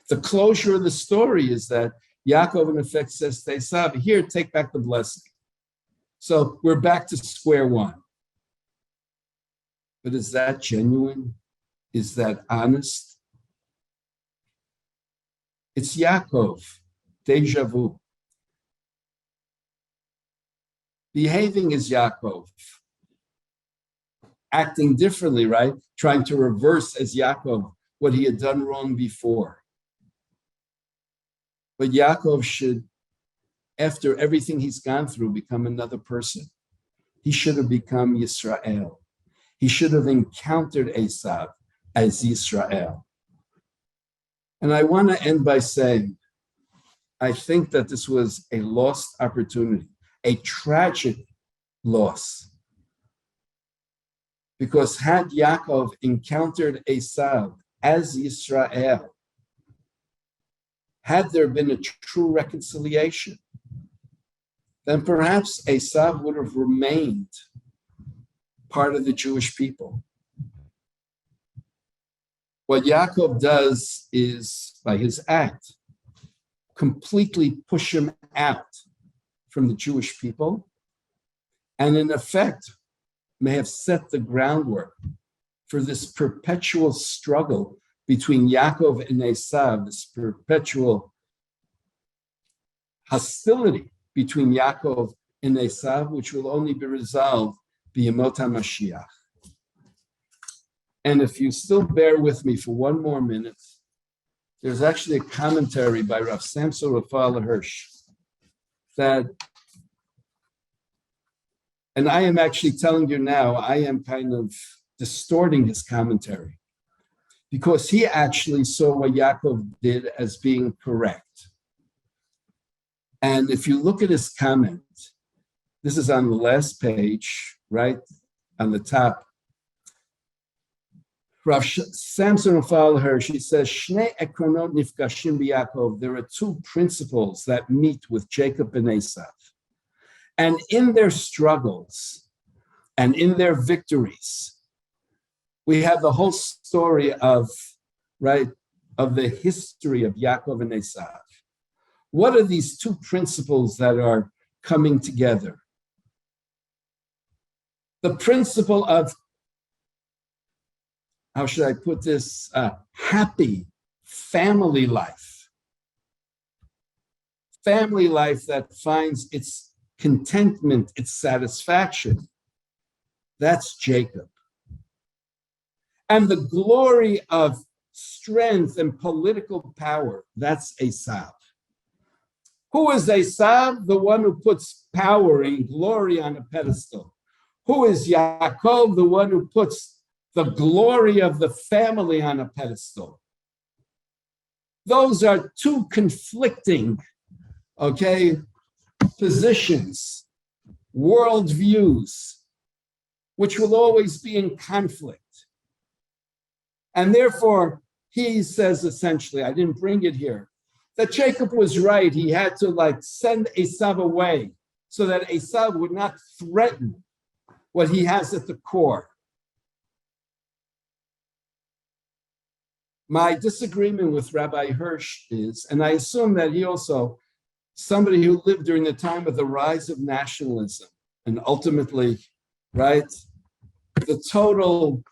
The closure of the story is that Yaakov in effect says to Esav, here, take back the blessing. So we're back to square one. But is that genuine? Is that honest? It's Yaakov, deja vu. Behaving as Yaakov, acting differently, right? Trying to reverse as Yaakov what he had done wrong before. But Yaakov should, after everything he's gone through, become another person. He should have become Yisrael. He should have encountered Esav as Yisrael. And I want to end by saying, I think that this was a lost opportunity, a tragic loss. Because had Yaakov encountered Esav as Yisrael, had there been a true reconciliation, then perhaps Esav would have remained part of the Jewish people. What Yaakov does is, by his act, completely push him out from the Jewish people, and in effect, may have set the groundwork for this perpetual struggle between Yaakov and Esav, this perpetual hostility between Yaakov and Esav, which will only be resolved b'yemot HaMashiach. And if you still bear with me for one more minute, there's actually a commentary by Rav Samson Raphael Hirsch that, and I am actually telling you now, I am kind of distorting his commentary, because he actually saw what Yaakov did as being correct. And if you look at his comment, this is on the last page, right on the top. Rav Samson Falher, she says, Shnei ekronot nifgashim b'Yaakov. There are two principles that meet with Jacob and Esav. And in their struggles and in their victories, we have the whole story of the history of Yaakov and Esav. What are these two principles that are coming together? The principle of, how should I put this, happy family life. Family life that finds its contentment, its satisfaction. That's Jacob. And the glory of strength and political power, that's Esav. Who is Esav? The one who puts power and glory on a pedestal. Who is Yaakov? The one who puts the glory of the family on a pedestal. Those are two conflicting, positions, worldviews, which will always be in conflict. And therefore, he says essentially, I didn't bring it here, that Jacob was right. He had to send Esav away so that Esav would not threaten what he has at the core. My disagreement with Rabbi Hirsch is, and I assume that he also, somebody who lived during the time of the rise of nationalism, and ultimately, the total,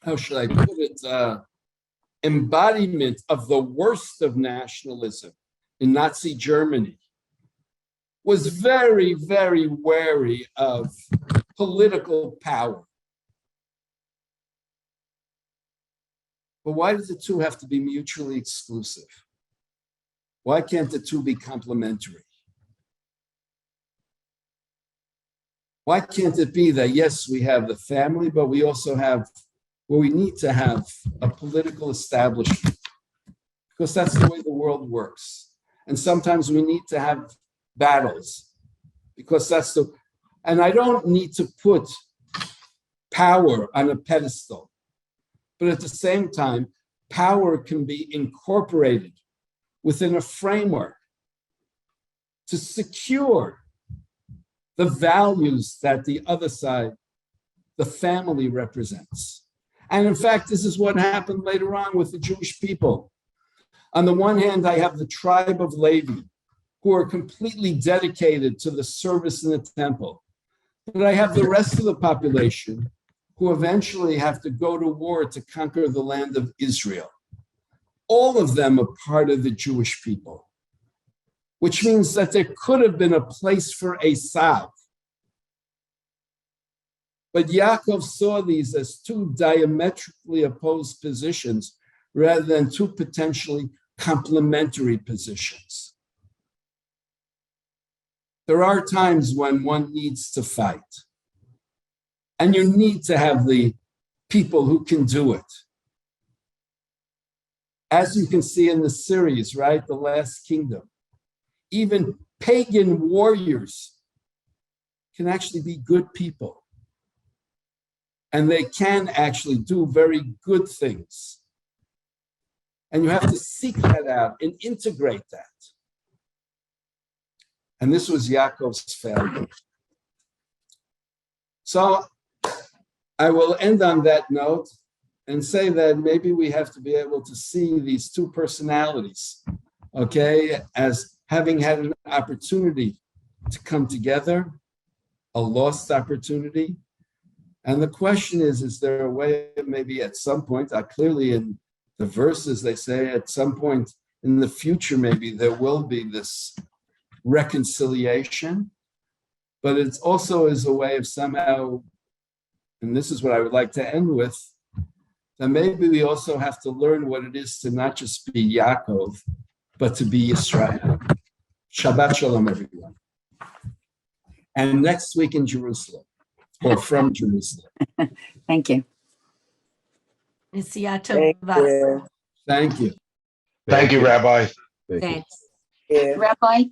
how should I put it, embodiment of the worst of nationalism in Nazi Germany, was very, very wary of political power. But why do the two have to be mutually exclusive? Why can't the two be complementary? Why can't it be that, yes, we have the family, but we also have, we need to have a political establishment, because that's the way the world works. And sometimes we need to have battles, because that's the, and I don't need to put power on a pedestal, but at the same time, power can be incorporated within a framework to secure the values that the other side, the family, represents. And in fact, this is what happened later on with the Jewish people. On the one hand, I have the tribe of Levi, who are completely dedicated to the service in the temple. But I have the rest of the population who eventually have to go to war to conquer the land of Israel. All of them are part of the Jewish people, which means that there could have been a place for Esav. But Yaakov saw these as two diametrically opposed positions rather than two potentially complementary positions. There are times when one needs to fight, and you need to have the people who can do it. As you can see in the series, The Last Kingdom, even pagan warriors can actually be good people. And they can actually do very good things. And you have to seek that out and integrate that. And this was Yaakov's failure. So I will end on that note and say that maybe we have to be able to see these two personalities, as having had an opportunity to come together, a lost opportunity. And the question is there a way, maybe at some point, clearly in the verses they say at some point in the future, maybe there will be this reconciliation, but it's also as a way of somehow, and this is what I would like to end with, that maybe we also have to learn what it is to not just be Yaakov, but to be Israel. Shabbat Shalom, everyone. And next week in Jerusalem. or from Jerusalem. Thank you. Thank Tova. you. Thank you. Thank you, Rabbi. Thanks. Yeah. Rabbi,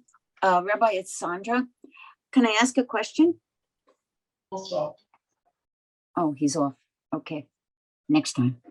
it's Sandra. Can I ask a question? Oh, he's off. Okay. Next time.